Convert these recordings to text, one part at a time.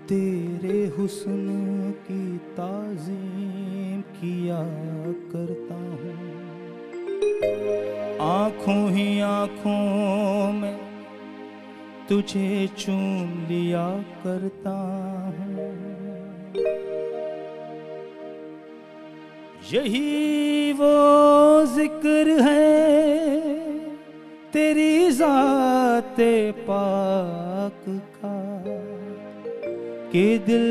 तेरे हुस्न की ताज़ीम किया करता हूँ, आँखों ही आँखों में तुझे चूम लिया करता हूँ। यही वो जिक्र है तेरी ज़ाते पाक का कि दिल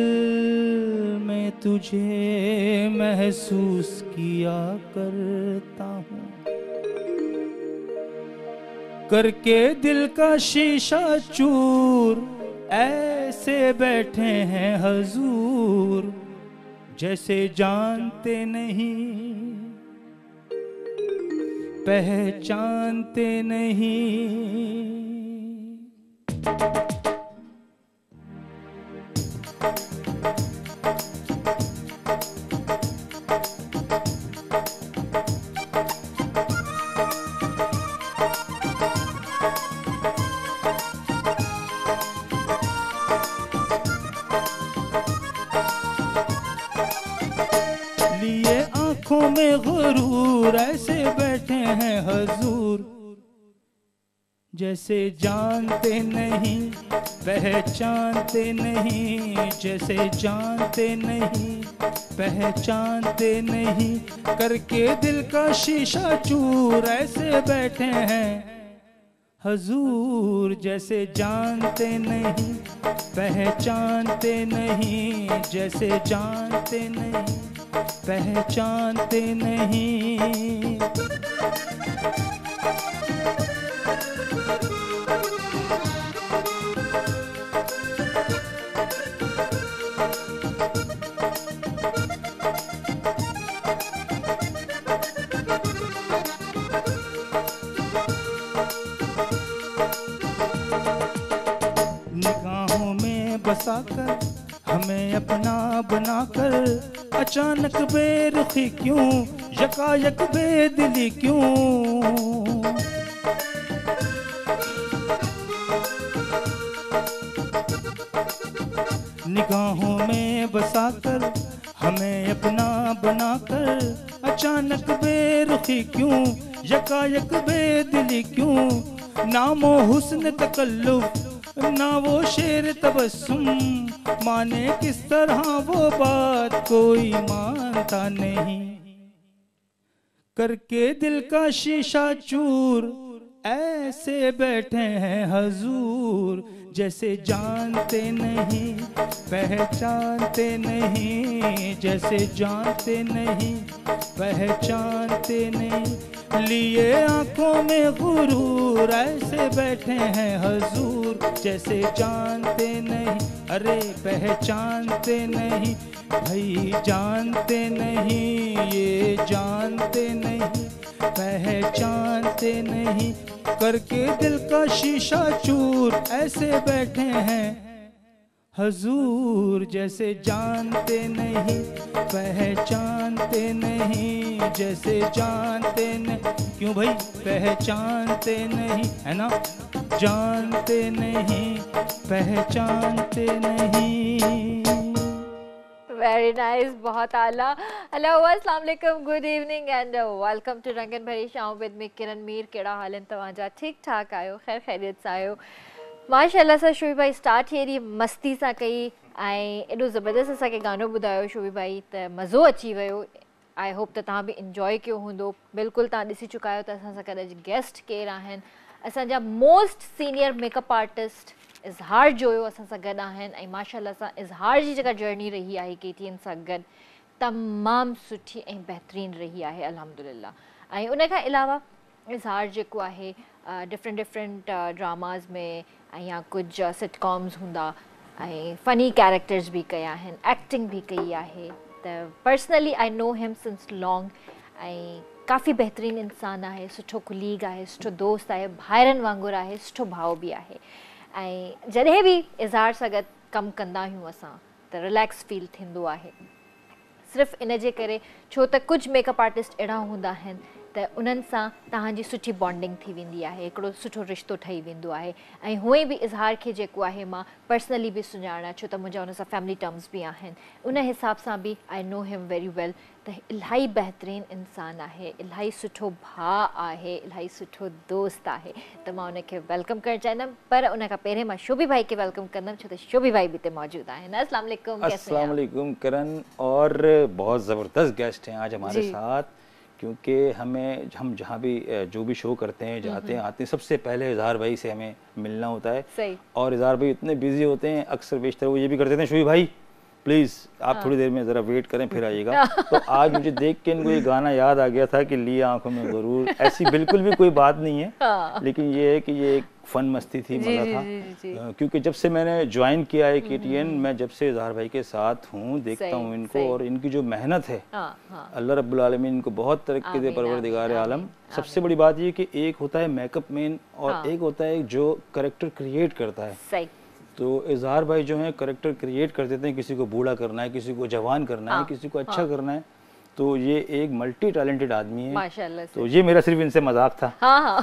में तुझे महसूस किया करता हूँ। करके दिल का शीशा चूर ऐसे बैठे हैं हजूर, जैसे जानते नहीं पहचानते नहीं। लिए आंखों में गुरूर ऐसे बैठे हैं हजूर, जैसे जानते नहीं पहचानते नहीं, जैसे जानते नहीं पहचानते नहीं। करके दिल का शीशा चूर ऐसे बैठे हैं हजूर, जैसे जानते नहीं पहचानते नहीं, जैसे जानते नहीं पहचानते नहीं। निगाहों में बसाकर हमें अपना बनाकर, अचानक बेरुखी क्यों यकायक बेदिली क्यों। निगाहों में बसाकर हमें अपना बनाकर, अचानक बेरुखी क्यों यकायक बेदिली क्यों। नामो हुस्न तकल्लुफ ना वो शेर तबस्सुम, माने किस तरह वो बात कोई मानता नहीं। करके दिल का शीशा चूर ऐसे बैठे हैं हजूर, जैसे जानते नहीं पहचानते नहीं, जैसे जानते नहीं पहचानते नहीं। लिए आंखों में गुरूर ऐसे बैठे हैं हजूर, जैसे जानते नहीं अरे पहचानते नहीं। भाई जानते नहीं ये जानते नहीं पहचानते नहीं। करके दिल का शीशा चूर ऐसे बैठे हैं हजूर, जैसे जानते नहीं पहचानते नहीं, जैसे जानते नहीं। क्यों भाई पहचानते नहीं है ना, जानते नहीं पहचानते नहीं। वेरी नाइस, बहुत आला। हेलो अस्सलाम वालेकुम, good evening and welcome to Rangan Bhari Sham with me किरण मीर। कहिड़ा हाल आहिनि तव्हांजा? ठीक ठाक आहियो? ख़ैर ख़ैरियत सां आहियो? माशाल्लाह सां शोभी भाई स्टार्ट हेड़ी मस्ती सां कई ऐं एॾो ज़बरदस्त असांखे गानो ॿुधायो शोभी भाई, त मज़ो अची वियो। आई होप त तव्हां बि इंजॉय कयो हूंदो। बिल्कुलु तव्हां ॾिसी चुका आहियो त असां सां गॾु अॼु गेस्ट केरु आहिनि। असांजा मोस्ट सीनियर मेकअप आर्टिस्ट इज़हार जोयो असां सां गॾु आहिनि ऐं माशाल्लाह सां इज़हार जी जेका जर्नी रही आहे केटीएन सां गॾु तमामु सुठी ऐं बहितरीनु रही आहे अल्हम्दुलिल्लाह। ऐं उन खां अलावा इज़हार जेको आहे डिफरेंट ड्रामाज़ में ऐं या कुझु सिटकॉम्स हूंदा ऐं फ़नी कैरेक्टर्स बि कया आहिनि, एक्टिंग बि कई आहे। त personally I know him since long ऐं काफ़ी बहितरीनु इंसानु आहे, सुठो कुलीग आहे, सुठो दोस्त आहे, भाइरनि वांगुरु आहे, सुठो भाउ बि आहे। ऐं जॾहिं बि इज़हार सां गॾु कमु कंदा आहियूं असां त रिलैक्स फील थींदो आहे। सिर्फ़ु इन जे करे छो त कुझु मेकअप आर्टिस्ट अहिड़ा हूंदा आहिनि त उन्हनि सां तव्हांजी सुठी बॉन्डिंग थी वेंदी आहे, हिकिड़ो सुठो रिश्तो ठही वेंदो आहे। ऐं हूअं ई बि इज़हार खे जेको आहे मां पर्सनली बि सुञाणा, छो त मुंहिंजा हुन सां फैमिली टर्म्स बि आहिनि, उन हिसाब सां बि आई नो हिम वेरी वेल त इलाही बहितरीनु इंसानु आहे, इलाही सुठो भाउ आहे, इलाही सुठो दोस्त आहे। त मां उनखे वेलकम करणु चाहींदमि, पर उन खां पहिरें मां शोभी भाई खे वेलकम कंदमि, छो त शोभी भाई भी हिते मौजूद आहिनि। अस्सलाम वालेकुम, कैसे हैं आप? अस्सलाम वालेकुम किरण, और बहुत ज़बरदस्त गेस्ट हैं आज हमारे साथ, क्योंकि हम जहाँ भी जो भी शो करते हैं, जाते हैं आते हैं, सबसे पहले इज़हार भाई से हमें मिलना होता है। सही। और इज़हार भाई इतने बिजी होते हैं, अक्सर बेशतर वो ये भी करते थे, शोभी भाई प्लीज़ आप थोड़ी देर में ज़रा वेट करें फिर आइएगा। तो आज मुझे देख के इनको ये गाना याद आ गया था कि लिए आंखों में ज़रूर, ऐसी बिल्कुल भी कोई बात नहीं है, लेकिन ये है कि ये एक फन मस्ती थी, मज़ा था। क्योंकि जब से मैंने ज्वाइन किया है KTN, मैं जब से इज़हार भाई के साथ हूँ, देखता हूँ इनको, और इनकी जो मेहनत है, अल्लाह रब्बुल आलमीन इनको बहुत तरक्की दे, परवरदिगार आलम। सबसे बड़ी बात ये कि एक होता है मेकअप मैन और एक होता है जो करेक्टर क्रिएट करता है। तो इज़हार भाई जो है करेक्टर क्रिएट कर देते हैं, किसी को बूढ़ा करना है, किसी को जवान करना है, किसी को अच्छा करना है, तो ये एक मल्टी टैलेंटेड आदमी है माशाल्लाह से। तो ये मेरा सिर्फ इनसे मजाक था,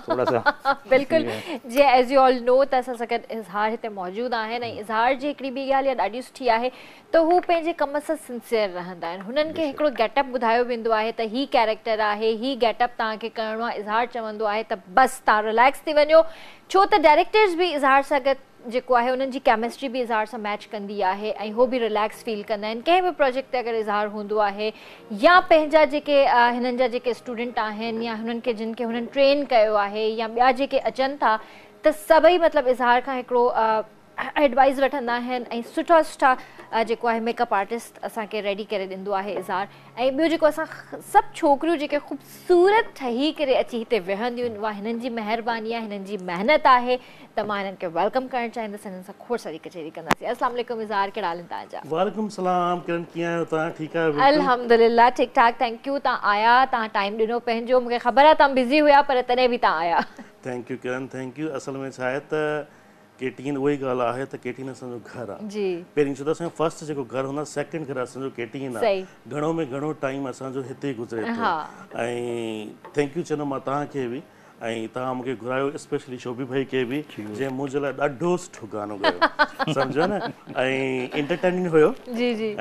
थोड़ा सा बिल्कुल जे एज यू ऑल नो त असां सां गॾु इज़हार हिते मौजूद आहिनि, ऐं इज़हार जी हिकिड़ी ॿी ॻाल्हि ॾाढी सुठी आहे त हू पंहिंजे कम सां सिंसियर रहंदा आहिनि। हुननि खे हिकिड़ो गेटअप ॿुधायो वेंदो आहे त ही कैरेक्टर आहे, ही गेटअप तव्हांखे करिणो आहे, इज़हार चवंदो आहे त बसि तव्हां रिलैक्स थी वञो, छो त डायरेक्टर्स बि इज़हार सां गॾु जेको आहे उन्हनि जी केमिस्ट्री बि इज़हार सां मैच कंदी आहे, ऐं हो बि रिलैक्स फील कंदा आहिनि। कंहिं बि प्रोजेक्ट ते अगरि इज़हार हूंदो आहे, या पंहिंजा जेके हिननि जा जेके स्टूडेंट आहिनि, या हुननि खे जिन खे हुननि ट्रेन कयो आहे, या ॿिया जेके अचनि था, त सभई मतिलबु इज़हार खां हिकिड़ो एडवाइस वठंदा आहिनि, ऐं सुठा सुठा जेको आहे मेकअप आर्टिस्ट असांखे रेडी करे ॾींदो आहे इज़हार। ऐं ॿियो जेको असां सभु छोकिरियूं जेके ख़ूबसूरत ठही करे अची हिते वेहंदियूं आहिनि, उहा हिननि जी महिरबानी आहे, हिननि जी महिनत आहे। त मां हिननि खे वेलकम करणु चाहींदसि, हिननि सां खोड़ सारी कचहरी कंदासीं। अस्सलाम वालेकुम इज़हार, कहिड़ा हाल आहिनि तव्हांजा? वालेकुम सलाम किरण, कीअं आहियो तव्हां? ठीकु आहियो? अल्हम्दुलिल्लाह ठीक ठाक, थैंक यू। तव्हां आया, तव्हां टाइम ॾिनो पंहिंजो, मूंखे ख़बर आहे तव्हां बिज़ी हुया, पर तॾहिं बि तव्हां आया। थैंक यू किरण, थैंक यू। असल में छा आहे त KTN उहा ई ॻाल्हि आहे त KTN असांजो घरु आहे। पहिरीं छो त असांजो फर्स्ट जेको घरु हूंदो आहे, सेकेंड घरु असांजो KTN आहे। घणो में घणो टाइम असांजो हिते गुज़रे थो, ऐं थैंक यू चवंदो मां तव्हांखे बि, ऐं तव्हां मूंखे घुरायो, स्पेशली शोभी भाई खे बि, जंहिं मुंहिंजे लाइ ॾाढो सुठो गानो ॻायो, सम्झो न, ऐं एंटरटेनिंग हुयो,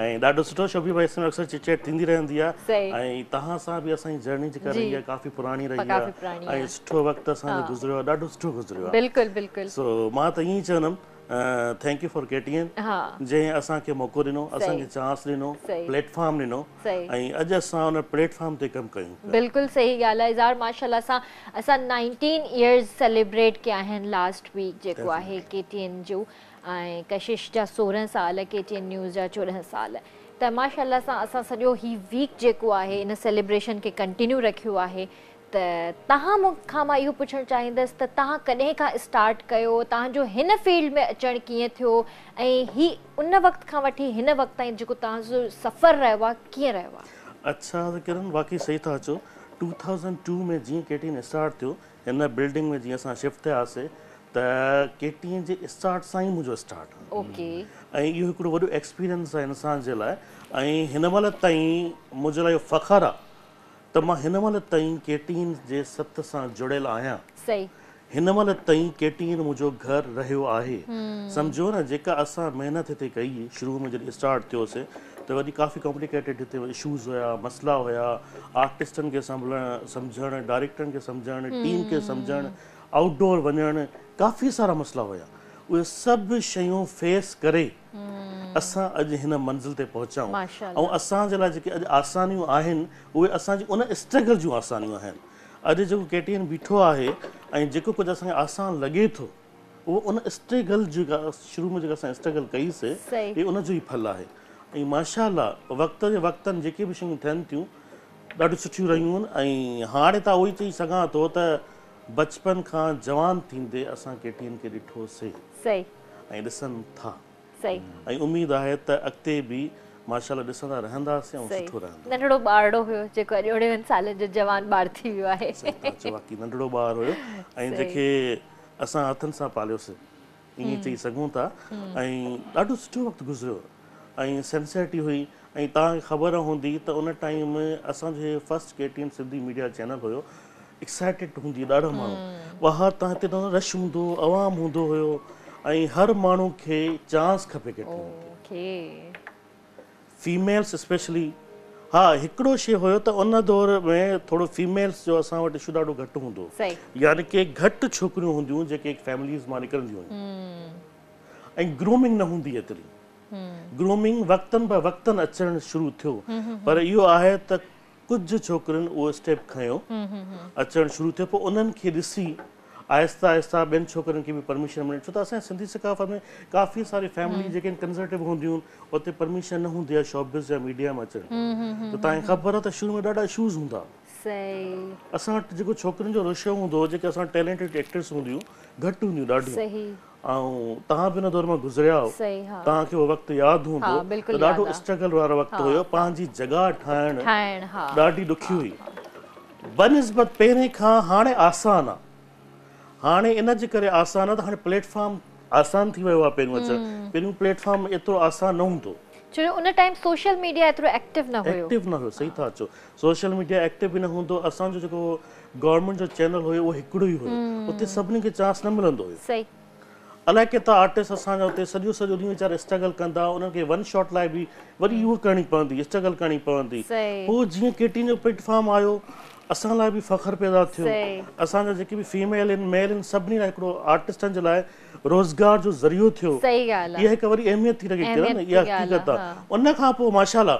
ऐं ॾाढो सुठो। शोभी भाई सां अक्सर चिट चैट थींदी रहंदी आहे, ऐं तव्हां सां बि असांजी जर्नी जेका रही आहे काफ़ी पुराणी रही आहे, ऐं सुठो वक़्तु असांजो गुज़रियो आहे, ॾाढो सुठो गुज़रियो आहे। बिल्कुलु बिल्कुलु। सो मां त ईअं ई चवंदुमि थैंक यू फॉर KTN, जंहिं असांखे मौक़ो ॾिनो, असांखे चांस ॾिनो, प्लेटफॉर्म ॾिनो, ऐं अॼु असां उन प्लेटफॉर्म ते कमु कयूं। बिल्कुलु सही ॻाल्हि आहे इज़हार, माशाल्लाह असां 19 इयर्स सेलिब्रेट कया आहिनि लास्ट वीक जेको आहे KTN जो, ऐं कशिश जा 16 साल, KTN न्यूज़ जा 14 साल। त माशाल्लाह सां असां सॼो ही वीक जेको आहे इन सेलिब्रेशन खे कंटिन्यू रखियो आहे। त तव्हां मूंखां मां इहो पुछणु चाहींदसि त तव्हां कॾहिं खां स्टार्ट कयो, तव्हांजो हिन फील्ड में अचणु कीअं थियो, ऐं ही उन वक़्त खां वठी हिन वक़्त ताईं जेको तव्हांजो सफ़र रहियो आहे कीअं रहियो आहे? अच्छा त किरण, वाक़ई सही था चओ। 2002 में जीअं KTN स्टार्ट थियो, हिन बिल्डिंग में जीअं असां शिफ्ट थियासीं, त KTN जे स्टार्ट सां ई मुंहिंजो स्टार्ट हो, ऐं इहो हिकिड़ो वॾो एक्सपीरियंस आहे इंसान जे लाइ। ऐं हिन महिल ताईं मुंहिंजे लाइ इहो फ़ख़्रु आहे त मां हिन महिल ताईं KTN जे सत सां जुड़ियल आहियां। हिन महिल ताईं KTN मुंहिंजो घरु रहियो आहे, सम्झो न। जेका असां महिनत हिते कई शुरू में जॾहिं स्टार्ट थियोसीं, त वरी काफ़ी कॉम्प्लिकेटेड हिते इशूज़ हुया, मसइला हुया, आर्टिस्टनि खे सम्झणु, डायरेक्टरनि खे सम्झणु, टीम खे सम्झणु, आउटडोर वञणु, काफ़ी सारा मसइला हुया। उहे सभु शयूं फेस करे असां अॼु हिन मंज़िल ते पहुचूं, ऐं असांजे लाइ जेके अॼु आसानियूं आहिनि, उहे असांजी उन स्ट्रगल जूं आसानियूं आहिनि। अॼु जेको KTN बीठो आहे, ऐं जेको कुझु असांखे आसान लॻे थो, उहो उन स्ट्रगल जेका शुरू में जेका असां स्ट्रगल कईसीं, इहे उनजो ई फल आहे। ऐं माशाल्लाह वक़्त जे वक़्तनि जेके बि शयूं थियनि थियूं, ॾाढियूं सुठियूं रहियूं आहिनि। ऐं हाणे त उहो ई चई सघां थो त बचपन खां जवान थींदे असां KTN खे ॾिठोसीं ऐं ॾिसनि था, ऐं उमेद आहे त अॻिते बि माशाल्लाह ॾिसंदा रहंदासीं ऐं सुठो रहंदो। नंढड़ो ॿारड़ो हुयो जेको अॼु 18 सालनि जो जवान ॿार थी वियो आहे। बाक़ी नंढड़ो ॿार हुयो, ऐं जेके असां हथनि सां पालियोसीं, ईअं चई सघूं था। ऐं ॾाढो सुठो वक़्तु गुज़रियो, ऐं सिंसियरिटी हुई, ऐं तव्हांखे ख़बर हूंदी त उन टाइम असांजो first KTN Sindhi media channel हुयो, एक्साइटेड हूंदी ॾाढा माण्हू ॿाहिरि तां हिते ॾाढो रश हूंदो, आवाम हूंदो हुयो ऐं हर माण्हू खे चांस खपे KTN फीमेल्स स्पेशली। हा, हिकिड़ो शइ हुयो त उन दौर में थोरो फीमेल्स जो असां वटि इशू ॾाढो घटि हूंदो, यानी की घटि छोकिरियूं हूंदियूं जेके फैमिलीज़ मां निकिरंदियूं हुयूं ऐं ग्रूमिंग न हूंदी एतिरी। ग्रूमिंग वक़्तनि ब वक़्तनि अचणु शुरू थियो, पर इहो आहे त कुझु छोकिरियुनि उहो स्टेप खयो, अचणु शुरू थियो, पोइ उन्हनि खे ॾिसी आहिस्ता आहिस्ता ॿियनि छोकिरनि खे बि परमिशन मिले, छो त असांजे सिंधी सकाफ़त में काफ़ी सारी फैमिली जेके कंज़र्वेटिव हूंदियूं आहिनि उते परमिशन न हूंदी आहे शोबिज़ या मीडिया में अचणु। त तव्हांखे ख़बर आहे त शुरू में ॾाढा इशूज़ हूंदा। असां वटि जेको छोकिरियुनि जो रेशियो हूंदो हो, जेके असां टैलेंटेड एक्टर्स हूंदियूं घटि हूंदियूं ॾाढियूं, ऐं तव्हां बि हिन दौर मां गुज़रिया हो, तव्हांखे उहो वक़्तु यादि हूंदो त ॾाढो स्ट्रगल वारो वक़्तु हुयो, पंहिंजी जॻह ठाहिणु ॾाढी ॾुखी हुई बनिस्बत पहिरें खां। हाणे आसान आहे, हाणे इन जे करे आसान आहे त हाणे प्लेटफॉर्म आसान थी वियो आहे पहिरियों अचणु, पहिरियों प्लेटफॉर्म एतिरो आसान न हूंदो, छो उन टाइम सोशल मीडिया एतिरो एक्टिव न हुयो। सही था चओ, सोशल मीडिया एक्टिव बि न हूंदो। असांजो जेको गवर्नमेंट जो चैनल हुयो उहो हिकिड़ो ई हुयो, उते सभिनी खे चांस न मिलंदो हुयो। अलाए केतिरा आर्टिस्ट असांजा उते सॼो सॼो ॾींहुं वीचारा स्ट्रगल कंदा, उन्हनि खे वन शॉट लाइ बि वरी उहो करणी पवंदी, स्ट्रगल करणी पवंदी। पोइ जीअं KTN जो प्लेटफॉर्म आयो, असां लाइ बि फ़ख्रु पैदा थियो, असांजा जेके बि फीमेल आहिनि मेल आहिनि सभिनी लाइ हिकिड़ो आर्टिस्टनि जे लाइ रोज़गार जो ज़रियो थियो। इहा हिकु वरी अहमियत थी लॻे किरण, इहा हक़ीक़त आहे। उन खां पोइ माशाअल्लाह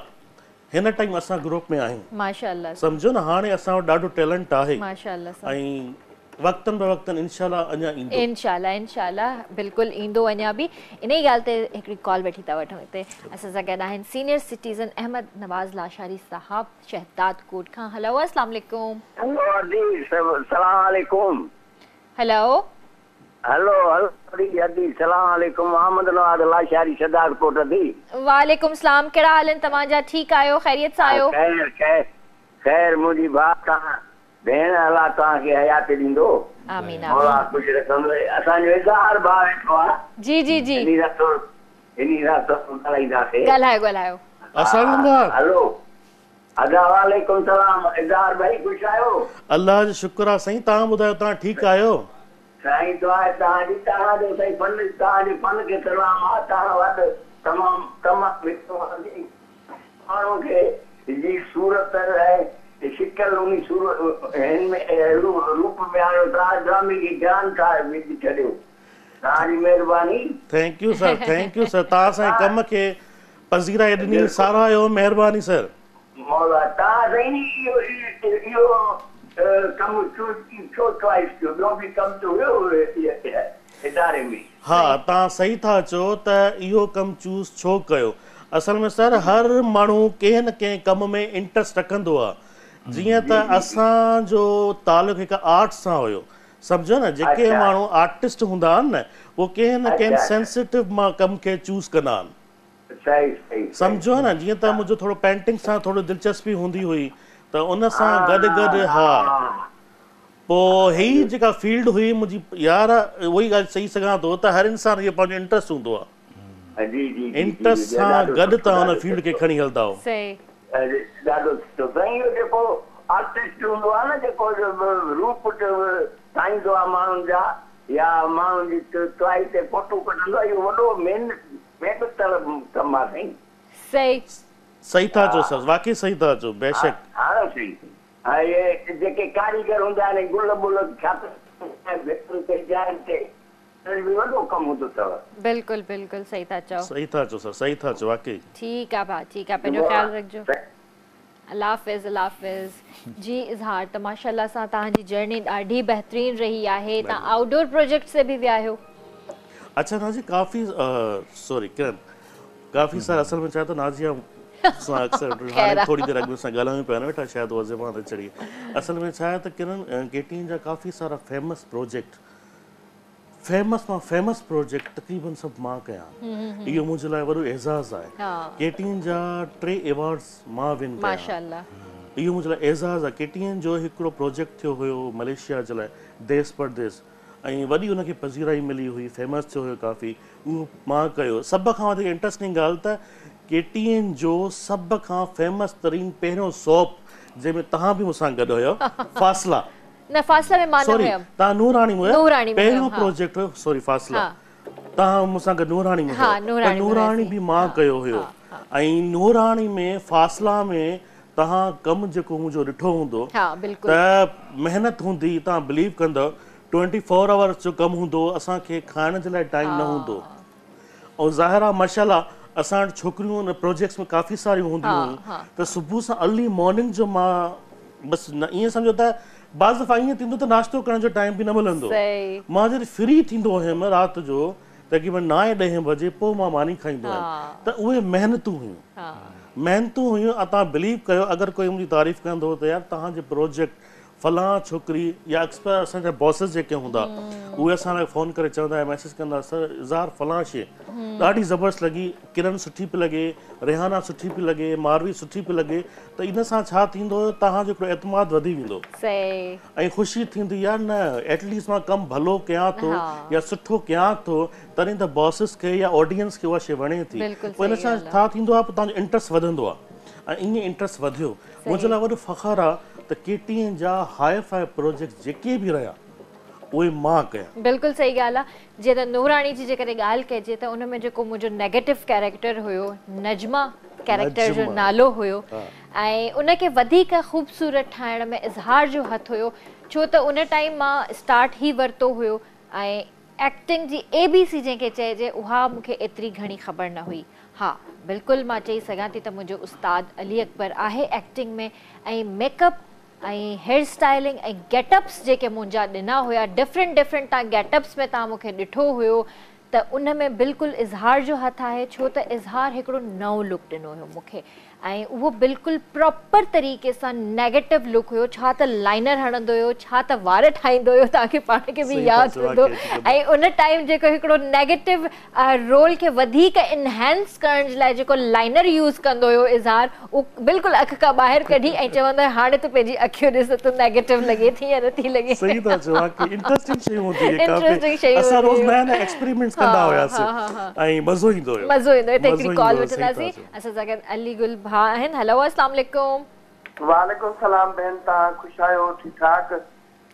हिन टाइम असां ग्रुप में आहियूं, माशाअल्लाह, सम्झो न, हाणे असां वटि ॾाढो टैलेंट आहे ऐं वक़्तनि ब वक़्तनि इंशाअल्लाह अञा ईंदो, इंशाअल्लाह बिल्कुलु ईंदो अञा बि। इन ई ॻाल्हि ते हिकिड़ी कॉल वेठी था वठूं हिते, असां सां गॾु आहिनि सीनियर सिटीज़न अहमद नवाज़ लाशारी साहब शहदाद कोट खां। हेलो, अस्सलाम वालेकुम। सलाम अलैकुम। हेलो हेलो दी सलाम अलैकुम। मोहम्मद नवाज़ लाशारी शहदाद कोट दी। वालेकुम सलाम, कहिड़ा हाल आहिनि तव्हांजा? ठीकु आहियो, ख़ैरियत सां आहियो? खैर मुंहिंजी भाउ भेण अलाह तव्हांखे हयात ॾींदो, आमीन मौला ख़ुशि रखंदो। असांजो इज़हार भाउ वेठो आहे। जी जी जी, इन रात ॻाल्हाईंदासीं। ॻाल्हायो। हेलो, वालेकुम सलाम। इज़हार भाई ख़ुशि आहियो? अल्लाह जो शुक्र आहे साईं, तव्हां ॿुधायो तव्हां ठीकु आहियो? साईं दुआ आहे तव्हांजी, तव्हांजो साईं तव्हांजे फन खे सलाम आहे। तव्हां वटि तमामु माण्हू खे जी सूरत आहे, शिकल उन सूरत रूप में आयो, ड्रामे की ज्ञान था विझी छॾियो, तव्हांजी महिरबानी। Thank U sir, thank U sir, तव्हां असांजे कम खे पज़ीराई ॾिनी, साराहियो, महिरबानी सर। मौला तव्हां साईं इहो कमु छो चॉइस कयो? ॿियो बि कमु त हुयो इदारे में। हा, तव्हां सही था चओ त इहो कमु चूज़ छो कयो। असल में सर हर माण्हू कंहिं न कंहिं कम में इंट्रस्ट रखंदो आहे। जीअं त असांजो तालुक़ु हिकु आर्ट सां हुयो, सम्झो न, जेके माण्हू आर्टिस्ट हूंदा आहिनि न उहो कंहिं न कंहिं सेंसिटिव मां कम खे चूज़ कंदा आहिनि, सम्झो न। जीअं त मुंहिंजो थोरो पेंटिंग सां थोरो दिलचस्पी हूंदी हुई त उन सां गॾु गॾु हा, पोइ हीअ जेका फील्ड हुई मुंहिंजी, यार उहो ई ॻाल्हि चई सघां थो त हर इंसान इहो पंहिंजो इंट्रस्ट हूंदो आहे, इंट्रस्ट सां गॾु तव्हां हुन फील्ड खे खणी हलंदा हो। ॾाढो सुठो साईं। इहो जेको आर्टिस्ट हूंदो आहे न, जेको रूप ठाहींदो आहे माण्हुनि जा या माण्हुनि जी ट्राई ते फोटो कढंदो आहे, इहो वॾो महिनत तलब कमु आहे साईं। सही था चओ सर, वाकई सही था चओ, बेशक। हा सही। इहे जेके कारीगर हूंदा आहिनि, गुल बुल वॾो कमु हूंदो अथव। बिल्कुलु बिल्कुलु सही था चओ, सही था चओ सर, सही था चओ, वाकई। ठीकु आहे भाउ, ठीकु आहे, पंहिंजो ख़्यालु रखिजो। अल्लाह हाफ़िज़, अल्लाह हाफ़िज़। जी इज़हार, त माशाअल्लाह सां तव्हांजी जर्नी ॾाढी बहितरीन रही आहे। तव्हां आउटडोर प्रोजेक्ट से बि विया आहियो? अच्छा नाज़ी, काफ़ी सॉरी किरण, काफ़ी सारा असल में छा त नाज़िया सां अक्सर हाणे थोड़ी देर अॻु सां ॻाल्हायूं पिया न वेठा, शायदि उहा ज़बान ते चढ़ी। असल में छा आहे त किरण, KTN जा काफ़ी सारा फेमस प्रोजेक्ट, फेमस मां फेमस प्रोजेक्ट तक़रीबन सभु मां कयां। इहो मुंहिंजे लाइ वॾो एज़ाज़ आहे। KTN जा 3 अवार्ड्स मां विन कया, माशाअल्लाह। इहो मुंहिंजे लाइ एज़ाज़ आहे। KTN जो हिकिड़ो प्रोजेक्ट थियो हुयो मलेशिया जे लाइ, देश परदेस, ऐं वॾी उनखे पज़ीराई मिली हुई, फेमस थियो हुयो काफ़ी, उहो मां कयो। सभ खां वधीक इंट्रस्टिंग ॻाल्हि त केटीएन जो सब खां फेमस तरीन पहिरियों सोप जंहिंमें तव्हां बि मूंसां गॾु हुयो फासला न फासला में मां न सॉरी हुयमि तव्हां नूराणी में नूराणी में पहिरियों हुयमि, प्रोजेक्ट हुयो सॉरी फासला तव्हां मूंसां गॾु नूराणी में हाँ, नूराणी में नूराणी बि मां कयो हुयो ऐं नूराणी में फासला में तव्हां कमु जेको मुंहिंजो ॾिठो हूंदो त महिनत हूंदी तव्हां बिलीव कंदव 24 आवर्स जो कमु हूंदो असांखे खाइण जे लाइ टाइम न हूंदो ऐं ज़ाहिर आहे माशाल्लाह असां वटि छोकिरियूं उन प्रोजेक्ट्स में काफ़ी सारियूं हूंदियूं हुयूं त सुबुह सां अर्ली मॉर्निंग जो मां बसि न ईअं सम्झो त बाज़ दफ़ा ईअं थींदो त नाश्तो करण जो टाइम बि न मिलंदो मां जॾहिं फ्री थींदो हुयुमि राति जो तक़रीबन 9-10 बजे पोइ मां मानी खाईंदो हुयुमि त उहे महिनतूं हुयूं तव्हां बिलीव कयो अगरि कोई मुंहिंजी तारीफ़ कंदो त यार तव्हांजे प्रोजेक्ट फलां छोकिरी या अक्सर असांजा बॉसिस जेके हूंदा उहे असां लाइ फ़ोन करे चवंदा मैसेज कंदा सर इज़हार फलां शइ ॾाढी ज़बरदस्त लॻी किरण सुठी पई लॻे रेहाना सुठी पई लॻे मारवी सुठी पई लॻे त इन सां छा थींदो तव्हांजो हिकिड़ो एतमाद वधी वेंदो ऐं ख़ुशी थींदी यार न एटलीस्ट मां कमु भलो कयां थो या सुठो कयां थो तॾहिं त बॉसिस खे या ऑडियंस खे उहा शइ वणे थी पोइ इन सां छा थींदो आहे पोइ तव्हांजो इंट्रस्ट वधंदो आहे ऐं ईअं इंट्रस्ट वधियो मुंहिंजे लाइ वॾो फ़ख़्रु आहे त केटीएन जा हाई फाई प्रोजेक्ट जेके बि रहिया उहे मां कया बिल्कुल सही ॻाल्हि आहे जीअं त नूराणी जी जेकॾहिं ॻाल्हि कजे त उन में जेको मुंहिंजो नेगेटिव कैरेक्टर हुयो नजमा कैरेक्टर जो नालो हुयो ऐं उनखे वधीक ख़ूबसूरत ठाहिण में इज़हार जो हथु हुयो छो त उन टाइम मां स्टार्ट ई वरितो हुयो ऐं एक्टिंग जी ABC जंहिंखे चइजे उहा मूंखे एतिरी घणी ख़बर न हुई हा बिल्कुलु मां चई सघां थी त मुंहिंजो उस्ताद अली अकबर आहे एक्टिंग में ऐं मेकअप ऐं हेयर स्टाइलिंग ऐं गेटअप्स जेके मुंहिंजा ॾिना हुया डिफरेंट तव्हां गेटअप्स में तव्हां मूंखे ॾिठो हुयो त उन में बिल्कुलु इज़हार जो हथु आहे छो त इज़हार हिकिड़ो नओं लुक ॾिनो हुयो मूंखे ऐं उहो बिल्कुलु प्रॉपर तरीक़े सां नेगेटिव लुक हुयो छा त लाइनर हणंदो हुयो छा त वार ठाहींदो हुयो तव्हांखे पाण खे बि यादि हूंदो ऐं उन टाइम जेको हिकिड़ो नेगेटिव रोल खे वधीक इनहेंस करण जे लाइ जेको लाइनर यूज़ कंदो हुयो इज़हार उहो बिल्कुलु अखि खां ॿाहिरि कढी ऐं चवंदो हाणे तूं पंहिंजी अखियूं ॾिस तूं नेगेटिव लॻे थी या नथी लॻे इंटरेस्टिंग शयूं असां रोज़ नया नया एक्सपेरिमेंट्स कंदा हुआसीं ऐं मज़ो ईंदो हुयो हिते हिकिड़ी कॉल वठंदासीं असां सां गॾु अली गुल भाउ आहिनि हेलो अस्सलाम वालेकुम वालेकुम सलाम बहन तव्हां ख़ुशि आहियो ठीकु ठाक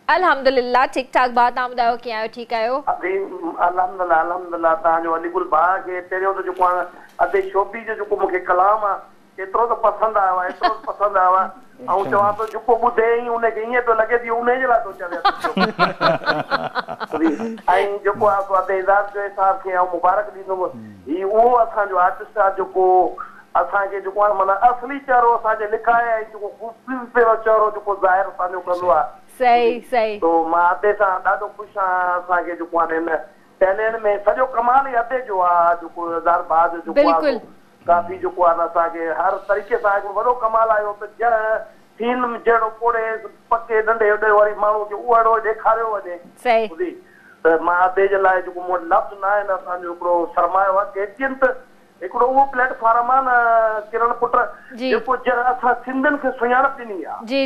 अल्हम्दुलिल्लाह ठीकु ठाक भाउ तव्हां ॿुधायो कीअं आहियो ठीकु आहियो अल्हम्दुलिल्लाह तव्हांजो अली गुल भाउ खे पहिरियों त जेको आहे अधे शोबी जो जेको मूंखे कलाम आहे एतिरो त पसंदि आयो आहे एतिरो पसंदि आयो आहे ऐं चवां थो जेको ॿुधे ई उनखे ईअं पियो लॻे थी उन जे लाइ थो चवे ऐं जेको आहे अधे इज़ाज़ जो हिसाब खे मुबारक ॾींदुमि हीउ उहो असांजो आर्टिस्ट आहे जेको असांखे जेको आहे माना असली चहिरो असांजे लिखाए ऐं जेको ख़ूबसूरत चहिरो जेको ज़ाहिर असांजो कंदो आहे तो मां अधे सां ॾाढो ख़ुशि आहियां असांखे जेको आहे हिन टैलेंट में सॼो कमाल ई अधे जो आहे जेको हज़ार बाद जेको आहे काफ़ी जेको आहे असांखे हर तरीक़े सां हिकिड़ो वॾो कमाल आयो त फिल्म जहिड़ो कोड़े पके नंढे वॾे वारी माण्हू खे उहो अहिड़ो ॾेखारियो वञे त मां अधे जे लाइ जेको मूं वटि लफ़्ज़ न आहिनि असांजो हिकिड़ो सरमायो आहे केतियनि त हिकिड़ो उहो प्लेटफॉर्म आहे न किरण पुट जेको असां सिंधियुनि खे सुञाणप ॾिनी आहे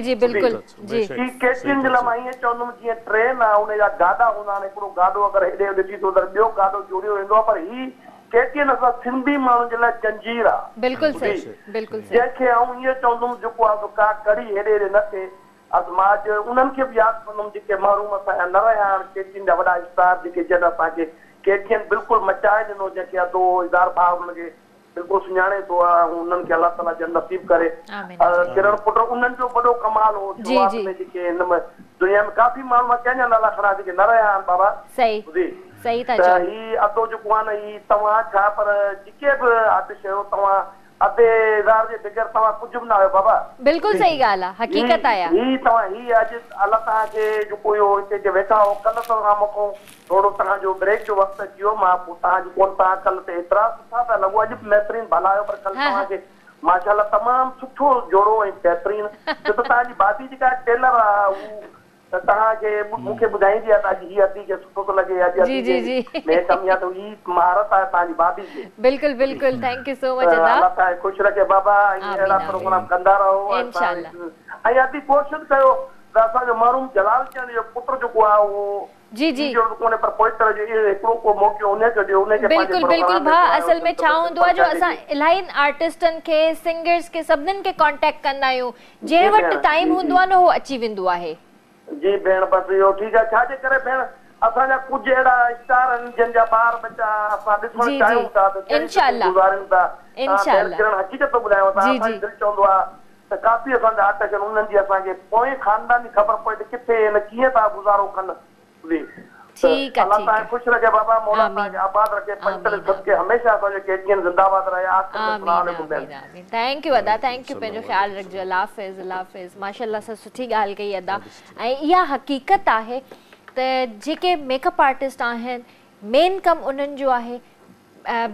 केतियनि जे लाइ मां ईअं चवंदुमि जीअं ट्रेन आहे उनजा गाॾा हूंदा आहिनि हिकिड़ो गाॾो अगरि हेॾे होॾे थी थो त ॿियो गाॾो जोड़ियो वेंदो आहे पर ही केतियनि असां सिंधी माण्हुनि जे लाइ जंजीर आहे जंहिंखे आऊं ईअं चवंदुमि जेको आहे का कड़ी हेॾे हेॾे न थिए मां अॼु उन्हनि खे बि यादि कंदुमि जेके महरूम असांजा न रहिया आहिनि केतियनि जा वॾा स्टार जेके जॾहिं असांखे केतियनि बिल्कुलु मचाए ॾिनो जंहिंखे अधो इज़ार भाउ हुनखे बिल्कुलु सुञाणे थो उन्हनि खे अलाह ताला जन नसीब करे किरण पुट उन्हनि जो वॾो कमाल हो जेके हिन में दुनिया में काफ़ी माण्हू मां कंहिंजा नाला खणा जेके न रहिया आहिनि बाबा त ही अधो जेको आहे न ही तव्हां छा पर जेके बि आर्टिस्ट आहियो तव्हां अधे इज़ार जे बग़ैर तव्हां कुझु बि न आहियो बाबा बिल्कुलु सही ॻाल्हि आहे हक़ीक़त आहे ही तव्हां ही अॼु अलाह तव्हांखे जेको इहो हिते वेठा हो कल्ह तव्हां मूंखां थोरो तव्हांजो ब्रेक जो वक़्तु अची वियो मां पोइ तव्हांजी कोन तव्हां कल्ह ते एतिरा सुठा पिया लॻो अॼु बहितरीन भला आयो पर कल्ह तव्हांखे माशाल्लाह तमामु सुठो जोड़ो ऐं बहितरीन छो त तव्हांजी भाभी जेका टेलर आहे हू त तव्हांखे मूंखे ॿुधाईंदी आहे तव्हांजी हीअ अदी खे सुठो थो लॻे अॼु कमु त ही महारत आहे तव्हांजी भाभी जी बिल्कुलु बिल्कुलु थैंक यू सो मच अदा तव्हां ख़ुशि रखे बाबा अहिड़ा प्रोग्राम कंदा रहो ऐं अदी कोशिशि कयो त असांजो महरूम जलाल चंद जो पुटु जेको आहे उहो जी जी जो कोने पर पोइटर जो एकड़ो को मौको उन्हें के ॾियो उन्हें के बिल्कुल बिल्कुल भा असल में छा हूंदो आहे जो असां इलाही आर्टिस्टनि खे सिंगर्स खे सभिनीनि खे कांटेक्ट कंदा आहियूं जे वटि टाइम हूंदो आहे न उहो अची वेंदो आहे जी भेण बस इहो ठीकु आहे छाजे करे भेण असांजा कुझु अहिड़ा स्टार आहिनि जिन जा ॿार बच्चा असां ॾिसणु चाहियूं था त इंशाल्लाह गुज़ारियूं था इंशाल्लाह किरण हक़ीक़त ॿुधायो था असांजो दिलि चवंदो आहे त काफ़ी असांजा आर्टिस्ट आहिनि उन्हनि जी असांखे पोइ ख़ानदानी ख़बर पए त किथे न कीअं था गुज़ारो कनि ठीक है अल्लाह ताला खुश रखे बाबा मौला ताला आबाद रखे पंचल सबके हमेशा असांजे केटीएन जिंदाबाद रहे आमीन थैंक यू अदा थैंक यू पंहिंजो ख्याल रखिजो अल्लाह हाफ़िज़ माशाल्लाह सां सुठी ॻाल्हि कई अदा ऐं इहा हक़ीक़त आहे त जेके मेकअप आर्टिस्ट आहिनि मेन कमु उन्हनि जो आहे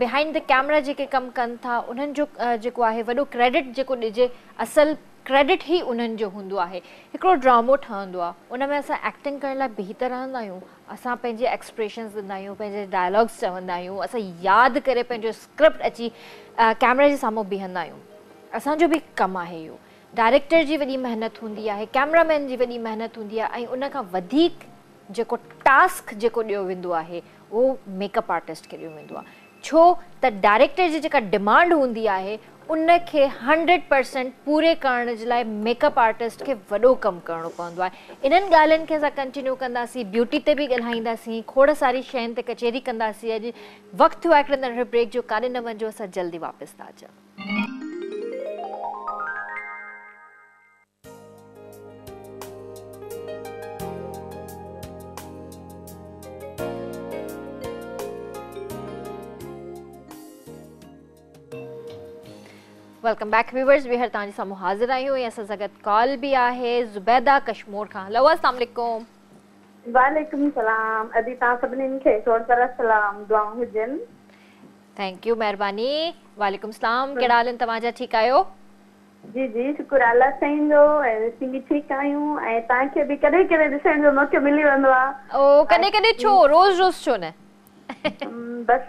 बिहाइंड द कैमरा जेके कमु कनि था उन्हनि जो जेको आहे वॾो क्रेडिट जेको ॾिजे असल क्रेडिट ही उन्हनि जो हूंदो आहे हिकिड़ो ड्रामो ठहंदो आहे उन में असां एक्टिंग करण लाइ बीह त रहंदा आहियूं असां पंहिंजे एक्सप्रेशन्स ॾींदा आहियूं पंहिंजे डायलॉग्स चवंदा आहियूं असां यादि करे पंहिंजो स्क्रिप्ट अची कैमरा जे साम्हूं बीहंदा आहियूं असांजो बि कमु आहे इहो डायरेक्टर जी वॾी महिनत हूंदी आहे कैमरामैन जी वॾी महिनत हूंदी आहे ऐं उन खां वधीक जेको टास्क जेको ॾियो वेंदो आहे उहो मेकअप आर्टिस्ट खे ॾियो वेंदो आहे छो त डायरेक्टर जी जेका डिमांड हूंदी आहे उनखे 100% पूरे करण जे लाइ मेकअप आर्टिस्ट खे वॾो कमु करिणो पवंदो आहे इन्हनि ॻाल्हियुनि खे असां कंटिन्यू कंदासीं ब्यूटी ते बि ॻाल्हाईंदासीं खोड़ सारी शयुनि ते कचेरी कंदासीं अॼु वक़्तु थियो आहे हिकिड़े नंढे ब्रेक जो काॾे न वञिजो असां जल्दी वापसि था अचूं वेलकम बैक व्यूअर्स वी हर तव्हांजे साम्हूं हाज़िर आहियूं ऐं असां सां गॾु कॉल बि आहे ज़ुबैदा कश्मीर खां हेलो अस्सलाम वालेकुम वालेकुम सलाम अदी तव्हां सभिनीनि खे तौर पर सलाम दुआऊं हुजनि थैंक यू महिरबानी वालेकुम सलाम कहिड़ा हाल आहिनि तव्हांजा ठीकु आहियो जी जी शुक्र अल्लाह साईं जो ऐं असीं बि ठीकु आहियूं ऐं तव्हांखे बि कॾहिं कॾहिं ॾिसण जो मौक़ो मिली वेंदो आहे ओ कॾहिं कॾहिं छो रोज़ रोज़ छो न बस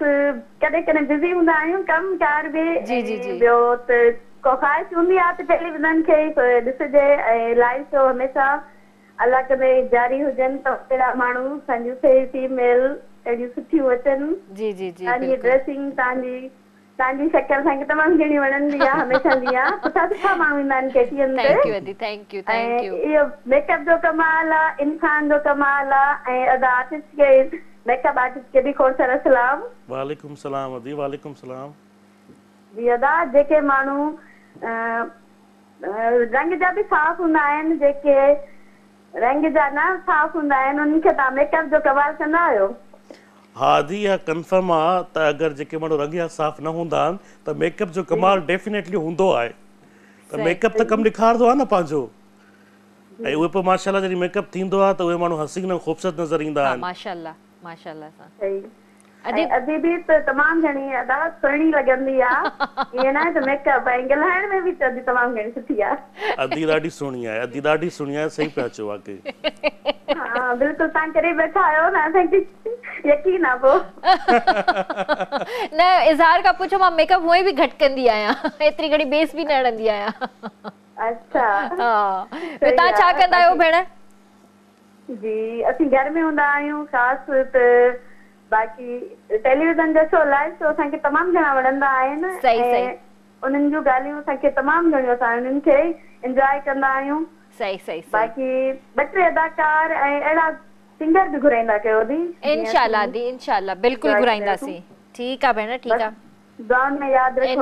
कॾहिं कॾहिं बिज़ी हूंदा आहियूं कमु कार बि जी जी जी ॿियो त को ख़्वाहिश हूंदी आहे त टेलीविज़न खे ॾिसजे ऐं लाइव शो हमेशह अलाह करे जारी हुजनि त अहिड़ा माण्हू संजू फीमेल अहिड़ियूं सुठियूं अचनि जी जी जी तव्हांजी ड्रेसिंग तव्हांजी शक्ल असांखे तमामु घणी वणंदी आहे हमेशह जी आहे सुठा सुठा माण्हू ईंदा आहिनि केटीएम ते थैंक यू अदी थैंक यू इहो मेकअप जो कमाल आहे इंसान जो कमाल आहे ऐं अदा आर्टिस्ट खे मेकअप आर्टिस्ट के भी खोड़ सारा सलाम वालेकुम सलाम अदी वालेकुम सलाम जी अदा जेके माण्हू रंग जा भी साफ़ हूंदा आहिनि जेके रंग जा न साफ़ हूंदा आहिनि उन्हनि खे तव्हां मेकअप जो कमाल कंदा आहियो हा अदी इहा कंफर्म आहे त अगरि जेके माण्हू रंग जा साफ़ न हूंदा आहिनि त मेकअप जो कमाल डेफिनेटली हूंदो आहे त मेकअप त कमु ॾेखारंदो आहे न पंहिंजो ऐं उहे पोइ माशाल्लाह जॾहिं मेकअप थींदो आहे त उहे माण्हू हसीन ख़ूबसूरत नज़र ईंदा आहिनि माशाल्लाह सही अदी भी तो तमाम घणी अदा सुहिणी लॻंदी आहे ईअं न त मेकअप ऐं ॻाल्हाइण में बि अदी तमामु घणी सुठी आहे अदी ॾाढी सुहिणी आहे अदी ॾाढी सुहिणी आहे सही पिया चओ वाकई हा बिल्कुलु तव्हां करे वेठा आहियो न असांखे यकीन आहे पोइ न इज़हार खां पुछो मां मेकअप हूअं बि घटि कंदी आहियां एतिरी घणी बेस बि न हणंदी आहियां अच्छा हा तव्हां छा कंदा आहियो भेण जी असीं घर में हूंदा आहियूं ख़ासि त बाक़ी टेलीविज़न जो शो लाइव शो असांखे तमामु घणा वणंदा आहिनि ऐं उन्हनि जूं ॻाल्हियूं असांखे तमामु घणियूं असां उन्हनि खे इंजॉय कंदा आहियूं सही बाक़ी ॿ टे अदाकार ऐं अहिड़ा सिंगर बि घुराईंदा कयो दी इंशाल्लाह बिल्कुलु घुराईंदासीं ठीकु आहे भेण ठीकु आहे दुआउनि में यादि रखो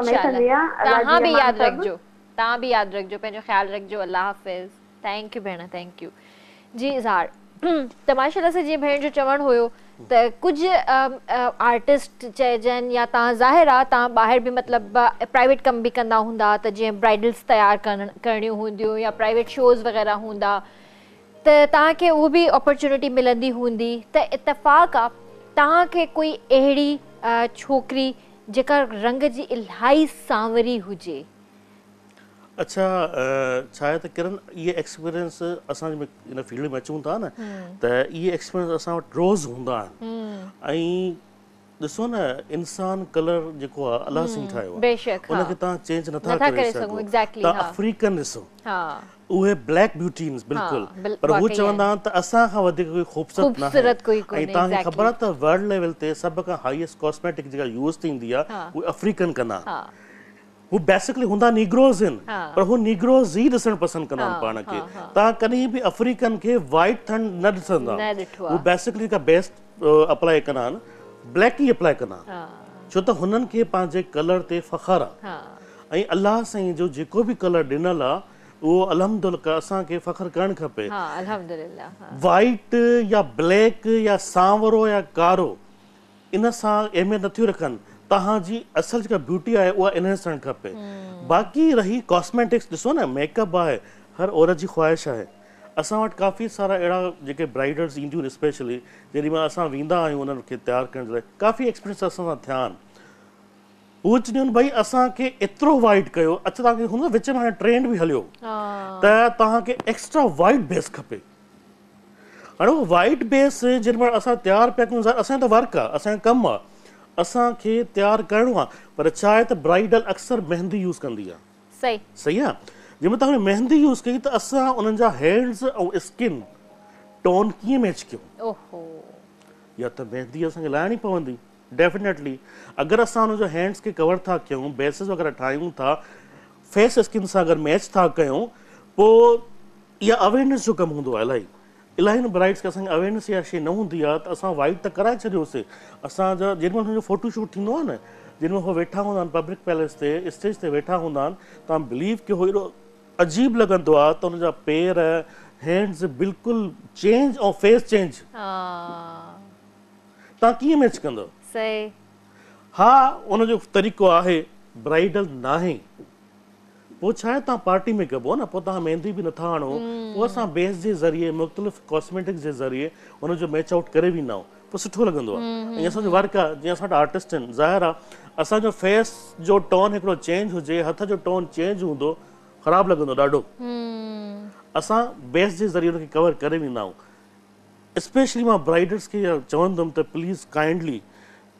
तव्हां बि यादि रखिजो पंहिंजो ख़्यालु रखिजो अल्लाह हाफ़िज़ थैंक यू भेण थैंक यू जी इज़हार त माशाल्लाह से जीअं भेण जो चवणु हुयो त कुझु आर्टिस्ट चइजनि या तव्हां ज़ाहिर आहे तव्हां ॿाहिरि बि मतिलबु प्राइवेट कमु बि कंदा हूंदा त जीअं ब्राइडल्स तयारु करणियूं हूंदियूं या प्राइवेट शोज़ वग़ैरह हूंदा त तव्हांखे उहो बि अपॉर्चुनिटी मिलंदी हूंदी त इत्तेफ़ाक़ आहे तव्हांखे कोई अहिड़ी छोकिरी जेका रंग जी इलाही सांवरी हुजे अच्छा छा आहे त किरण इहे एक्सपीरियंस असां इन फील्ड में अचूं था न त इहे एक्सपीरियंस असां वटि रोज़ हूंदा आहिनि ऐं ॾिसो न इंसान कलर जेको आहे अलाह साईं ठाहियो आहे, बेशक उनखे तव्हां चेंज नथा करे सघो। तव्हां अफ्रीकन ॾिसो, उहे ब्लैक ब्यूटीन्स बिल्कुल, पर हू चवंदा आहिनि त असां खां वधीक कोई ख़ूबसूरत न आहे। ऐं तव्हांखे ख़बर आहे त वर्ल्ड लेवल ते सभ खां हाईएस्ट कॉस्मेटिक जेका यूज़ थींदी आहे उहे अफ्रीकन कंदा। हू बेसिकली हूंदा नीग्रोज़ आहिनि, पर हू नीग्रोज़ ई ॾिसणु पसंदि कंदा आहिनि पाण खे। तव्हां कॾहिं बि अफ्रीकन खे वाइट ठंड न ॾिसंदा, हू बेसिकली का बेस्ट अप्लाई कंदा आहिनि, ब्लैक ई अप्लाई कंदा, छो त हुननि खे पंहिंजे कलर ते फ़ख़्रु आहे। ऐं अलाह साईं जो जेको बि कलर ॾिनल आहे उहो अल्हम्दुलिल्लाह असांखे फ़ख़्रु करणु खपे। वाइट या ब्लैक या सांवरो या कारो इन सां अहमियत नथियूं रखनि, तव्हांजी असल जेका ब्यूटी आहे उहा इनहेंस थियणु खपे। बाक़ी रही कॉस्मेटिक्स, ॾिसो न मेकअप आहे हर औरत जी ख़्वाहिश आहे। असां वटि काफ़ी सारा अहिड़ा जेके ब्राइडल्स ईंदियूं आहिनि, स्पेशली जेॾी महिल असां वेंदा आहियूं उन्हनि खे तयारु करण जे लाइ, काफ़ी एक्सपीरियंस असां सां थिया आहिनि। उहे चवंदियूं आहिनि भई असांखे एतिरो वाइट कयो, अच्छा तव्हांखे हुन विच में हाणे ट्रेंड बि हलियो त तव्हांखे एक्स्ट्रा वाइट बेस खपे। हाणे उहो वाइट बेस जेॾी महिल असां तयारु पिया कयूं, असांजो त वर्क आहे, असांजो कमु आहे, असांखे तयारु करिणो आहे। पर छा आहे त ब्राइडल अक्सर मेहंदी यूज़ कंदी आहे, सही आहे। जंहिंमें तव्हां मेहंदी यूज़ कई त असां उन्हनि जा हैंड्स ऐं स्किन टोन कीअं मैच कयूं, या त मेहंदी असांखे लाइणी पवंदी डेफिनेटली। अगरि असां हुनजो हैंड्स खे कवर था कयूं, बेसिस वग़ैरह ठाहियूं था, फेस स्किन सां अगरि मैच था कयूं, पोइ इहा अवेयरनेस जो कमु हूंदो आहे। इलाही ब्राइड्स खे असांखे अवेयरनेस इहा शइ न हूंदी आहे त असां वाइट त कराए छॾियोसीं। असांजा जेॾीमहिल हुनजो फ़ोटोशूट थींदो आहे न, जेॾीमहिल उहो वेठा हूंदा आहिनि पब्लिक पैलेस ते, स्टेज ते वेठा हूंदा आहिनि, तव्हां बिलीव कयो हेॾो अजीब लॻंदो आहे त हुनजा पेर हैंड्स बिल्कुलु चेंज ऐं फेस चेंज, तव्हां कीअं मैच कंदव? हा उनजो तरीक़ो आहे, ब्राइडल न आहे। पोइ छा आहे तव्हां पार्टी में कबो न, पोइ तव्हां मेहंदी बि नथा आणो, पोइ असां बेस जे ज़रिए मुख़्तलिफ़ कॉस्मेटिक्स जे ज़रिए हुनजो मैच आउट करे वेंदा आहियूं, पोइ सुठो लॻंदो आहे। ऐं असांजो वर्क आहे, जीअं असां वटि आर्टिस्ट आहिनि, ज़ाहिर आहे असांजो फेस जो टोन हिकिड़ो चेंज हुजे, हथ जो टोन चेंज हूंदो, ख़राबु लॻंदो ॾाढो। असां बेस जे ज़रिए हुनखे कवर करे वेंदा आहियूं। स्पेशली मां ब्राइडल्स खे चवंदुमि त प्लीज़ काइंडली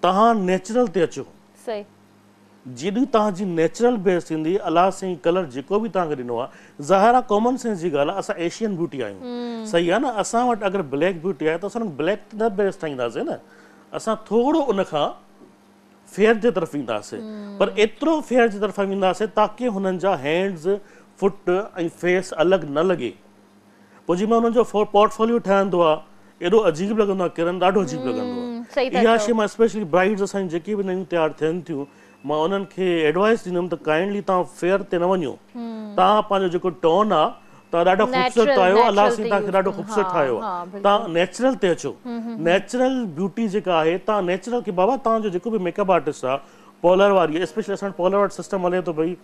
तव्हां नेचुरल ते अचो। जेॾी तव्हांजी नेचुरल बेस थींदी, अलाह साईं कलर जेको बि तव्हांखे ॾिनो आहे, ज़ाहिर आहे कॉमन सेंस जी ॻाल्हि आहे, असां एशियन ब्यूटी आहियूं, सही आहे न। असां वटि अगरि ब्लैक ब्यूटी आहे त असां ब्लैक न बेस ठाहींदासीं न, असां थोरो उनखां फेयर जे तरफ़ ईंदासीं, पर एतिरो फेयर जे तरफ़ वेंदासीं ताकी हुननि जा हैंड्स, फुट ऐं फेस अलॻि न लॻे। पोइ जीअं हुननि जो पोर्टफोलियो ठहंदो आहे, एॾो अजीब लॻंदो आहे किरण, ॾाढो अजीब लॻंदो आहे। इहा शइ मां स्पेशली ब्राइड्स असांजी जेके बि नयूं तयारु थियनि थियूं, मां उन्हनि खे एडवाइस ॾींदुमि त काइंडली तव्हां फेयर ते न वञो, तव्हां पंहिंजो जेको टोन आहे तव्हां ॾाढो ख़ूबसूरत आहियो, अलाह साईं तव्हांखे ॾाढो ख़ूबसूरत ठाहियो आहे, तव्हां नेचुरल ते अचो। नेचुरल ब्यूटी जेका आहे, तव्हां नेचुरल की बाबा तव्हांजो जेको बि मेकअप आर्टिस्ट आहे, पॉलर वारी, स्पेशली असां वटि पॉलर वारो सिस्टम हले थो, भई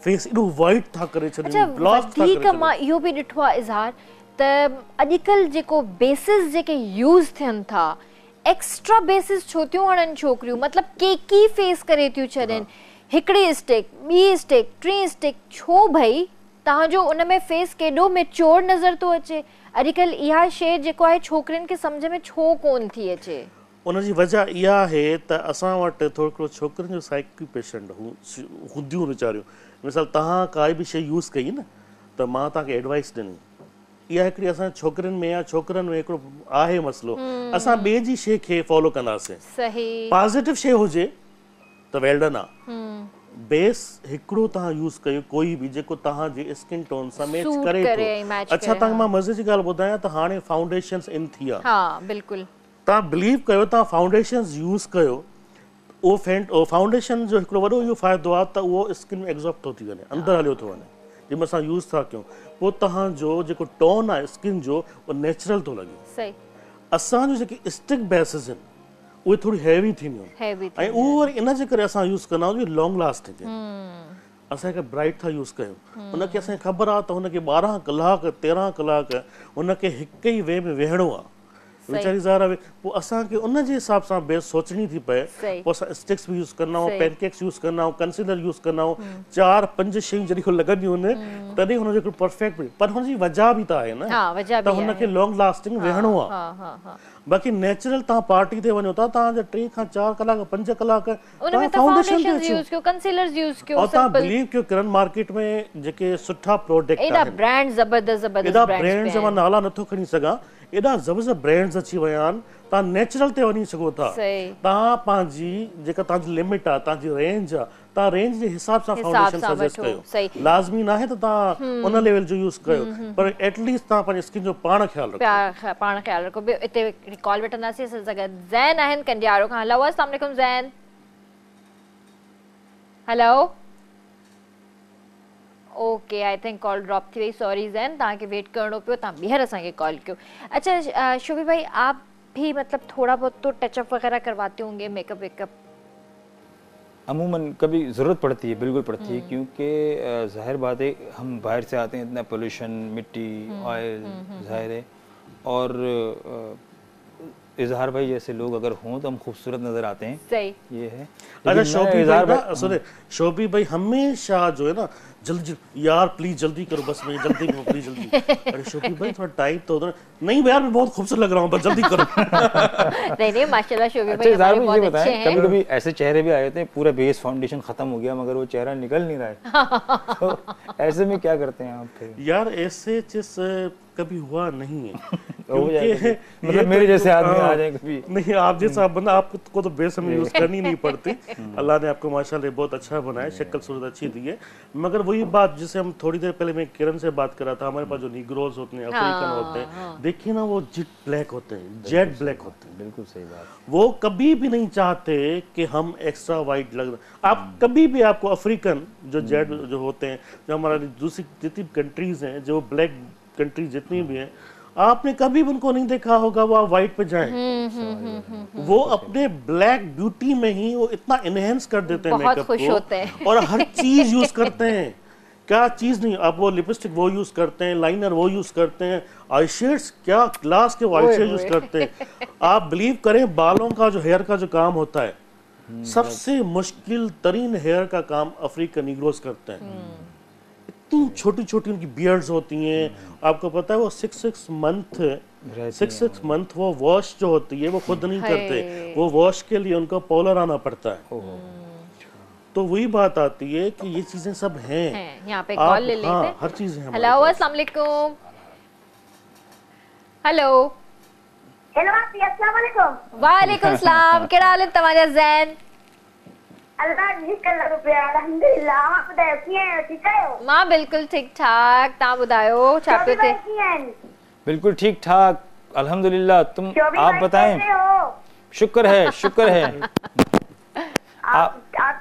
फेस एॾो वाइट था करे छॾियूं, ग्लॉस था करे छॾियूं। मां इहो बि ॾिठो आहे इज़हार त अॼुकल्ह जेको बेसिस जेके यूज़ थियनि था, एक्स्ट्रा बेसिस छो थियूं हणनि छोकिरियूं, मतिलबु केकी फेस करे थियूं छॾनि, हिकिड़ी स्टिक, ॿी स्टिक, टी स्टिक, छो भई तव्हांजो उन में फेस केॾो मेच्योर नज़र थो अचे। अॼुकल्ह इहा शइ जेको आहे छोकिरियुनि खे सम्झ में छो कोन थी अचे? उनजी वजह इहा आहे त असां वटि थोरो हिकिड़ो छोकिरियुनि जो साइकी पेशेंट हूंदियूं वीचारियूं। मिसाल तव्हां काई बि शइ यूज़ कई न, त मां तव्हांखे एडवाइस ॾिनी, इहा हिकिड़ी असां छोकिरियुनि में या छोकिरनि में हिकिड़ो आहे मसइलो, असां ॿिए जी शइ खे फॉलो कंदासीं। पॉज़िटिव शइ हुजे त वेल डन आहे, बेस हिकिड़ो तव्हां यूज़ कयो कोई बि जेको तव्हांजे स्किन टोन सां मैच करे थो। अच्छा तव्हांखे मां मज़े जी ॻाल्हि ॿुधायां त हाणे फाउंडेशन्स इन थी आहे, तव्हां बिलीव कयो, तव्हां फाउंडेशन्स यूज़ कयो, उहो फाउंडेशन जो हिकिड़ो वॾो इहो फ़ाइदो आहे त उहो स्किन में एग्ज़ॉर्ब थो थी वञे, अंदरि हलियो थो वञे, जंहिंमें असां यूज़ था कयूं, पोइ तव्हांजो जेको टोन आहे स्किन जो उहो नेचुरल थो लॻे। असांजो जेके स्टिक बेसिस आहिनि उहे थोरी हैवी थींदियूं आहिनि, ऐं उहो वरी इन जे करे असां यूज़ कंदा आहियूं लॉन्ग लास्टिंग। असां हिकु ब्राइट था यूज़ कयूं, हुनखे असांखे ख़बर आहे त हुनखे 12 कलाक 13 कलाक हुनखे हिक ई वे में वेहणो आहे, वीचारी ज़ाहिर आहे पोइ असांखे उन जे हिसाब सां बेस सोचणी थी पए पोइ असां स्टिक्स बि यूज़ कंदा आहियूं पेनकेक्स यूज़ कंदा आहियूं कंसीलर यूज़ कंदा आहियूं 4-5 शयूं जॾहिं लॻंदियूं आहिनि तॾहिं हुनजो हिकिड़ो परफेक्ट पर हुनजी वजह बि त आहे न त हुनखे लॉन्ग लास्टिंग वेहणो आहे बाक़ी नेचुरल तव्हां पार्टी ते वञो था तव्हांजा 3 खां 4 कलाक 5 कलाक तव्हां फाउंडेशन यूज़ कयो कंसीलर यूज़ कयो और तव्हां बिलीव कयो किरण मार्केट में जेके सुठा प्रोडक्ट आहिनि एॾा ब्रांड ज़बरदस्त ब्रांड्स मां नाला नथो खणी सघां एॾा ज़बरदस्त ब्रांड्स अची विया आहिनि तव्हां नेचुरल ते वञी सघो था तव्हां पंहिंजी जेका तव्हांजी लिमिट आहे तव्हांजी रेंज आहे तव्हां रेंज जे हिसाब सां फाउंडेशन सजेस्ट कयो लाज़मी न आहे त तव्हां उन लेवल जो यूज़ कयो पर एटलीस्ट तव्हां पंहिंजी स्किन जो पाण ख्यालु रखो पाण ख्यालु रखो हिते कॉल वठंदासीं असां सां गॾु ज़ैन आहिनि कंडियारो खां हेलो अस्सलाम वालेकुम Zain hello okay I think call drop थी वही सॉरी ज़ैन तव्हांखे वेट करणो पियो तव्हां ॿीहर असांखे कॉल कयो अच्छा शोभी भाई आप भी मतलब थोड़ा बहुत तो टचअप वगैरह करवाते होंगे मेकअप वेकअप अमूमन कभी ज़रूरत पड़ती है बिल्कुल पड़ती है क्योंकि ज़ाहिर बात है हम बाहर से आते हैं इतना पोल्यूशन मिट्टी ऑयल ज़ाहिर है और इजहार भाई जैसे लोग अगर हों तो हम खूबसूरत नजर आते हैं सही ये है अगर शोभी भाई सुने शोभी भाई हमेशा जो है ना जल्दी यार प्लीज जल्दी करो बस मैं जल्दी करो प्लीज जल्दी अरे शोभी भाई थोड़ा टाइम तो उधर नहीं यार मैं बहुत खूबसूरत लग रहा हूँ बस जल्दी करो नहीं माशाल्लाह शोभी भाई हमारे बहुत अच्छे हैं कभी-कभी ऐसे चेहरे भी आए थे पूरा बेस फाउंडेशन खत्म हो गया मगर वो चेहरा निकल नहीं रहा है तो ऐसे में क्या करते हैं आप फिर यार ऐसे चीज कभी हुआ नहीं है मतलब मेरे जैसे आदमी आ जाए कभी नहीं आप जैसा बंदा आपको तो बेसम यूज करनी नहीं पड़ती अल्लाह ने आपको माशाल्लाह बहुत अच्छा बनाया शक्ल सूरत अच्छी दी है मगर वही बात जिसे हम थोड़ी देर पहले मैं किरण से बात कर रहा था हमारे पास जो नीग्रोज होते हैं अफ्रीकन होते हैं देखिए ना वो जेट ब्लैक होते हैं जेट ब्लैक होते हैं बिल्कुल सही बात वो कभी भी नहीं चाहते कि हम एक्स्ट्रा वाइट लग आप कभी भी आपको अफ्रीकन जो जेट जो होते हैं जो हमारा दूसरी जितनी कंट्रीज हैं जो ब्लैक कंट्री जितनी भी हैं आपने कभी उनको नहीं देखा होगा वो आप व्हाइट पे जाएं वो अपने ब्लैक ब्यूटी में ही वो इतना एनहेंस कर देते हैं मेकअप को और हर चीज यूज करते हैं क्या चीज नहीं आप वो लिपस्टिक वो यूज करते हैं लाइनर वो यूज करते हैं आई शेड्स क्या क्लास के आई शेड यूज करते हैं आप बिलीव करें बालों का जो हेयर का जो काम होता है सबसे मुश्किल तरीन हेयर का काम अफ्रीकन नीग्रोस करते हैं इतनी छोटी छोटी उनकी बियर्ड्स होती हैं आपको पता है वो 6 मंथ वो वॉश जो होती है वो खुद नहीं करते वो वॉश के लिए उनको पार्लर आना पड़ता है तो वही बात आती है कि ये चीजें सब हैं यहाँ पे कॉल ले लेते हैं हर चीज है हेलो अस्सलाम वालेकुम हेलो हेलो अस्सलाम वालेकुम वालेकुम सलाम केड़ा हाल है तव्हांजा ज़ैन अल्लाह जी कल्ला रुपया अल्हम्दुलिल्लाह आप ॿुधायो कीअं आहियो ठीकु आहियो मां बिल्कुल ठीक ठाक तव्हां ॿुधायो छा पियो थिए बिल्कुल ठीक ठाक अल्हम्दुलिल्लाह तुम आप बताएं शुक्र है आप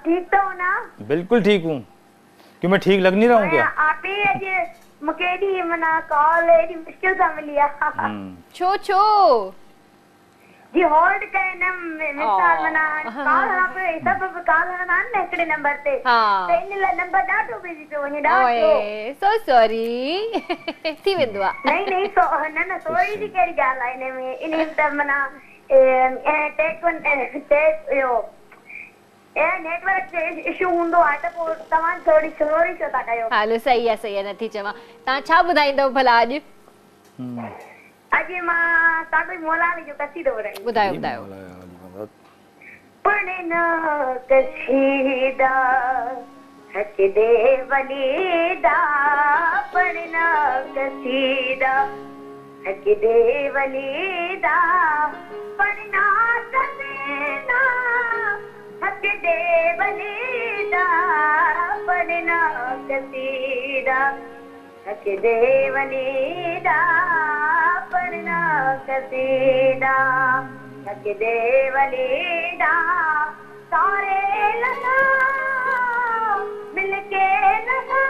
ठीक तो हो ना बिल्कुल ठीक हूँ क्यों मैं ठीक लग नहीं रहा हूँ क्या आप ही अॼु मूंखे एॾी माना कॉल एॾी मुश्किल सां मिली आहे छो जी होल्ड कयो न मिसाल माना कॉल आप सब कॉल हणंदा आहिनि न हिकिड़े नंबर ते त इन लाइ नंबर ॾाढो बिज़ी पियो वञे ॾाढो सो सॉरी थी वेंदो आहे नहीं न सॉरी जी कहिड़ी ॻाल्हि आहे इन में इन त माना टेक इहो नेटवर्क इशू हूंदो आहे त पोइ तव्हां थोरी सॉरी छो था कयो हलो सही आहे नथी चवां तव्हां छा ॿुधाईंदव भला अॼु अॼु मां तव्हां मौलानी जो कसीदो ॿुधायो पढ़ना कसीदा हक दे वलीदा पढ़ना कसीदा हक दे वलीदा पढ़ना कसीदा हक दे वलीदा पढ़ना कसीदा हक दे वलीदा पढ़ना कसीदा हक दे वलीदा सारे लगा मिलके लगा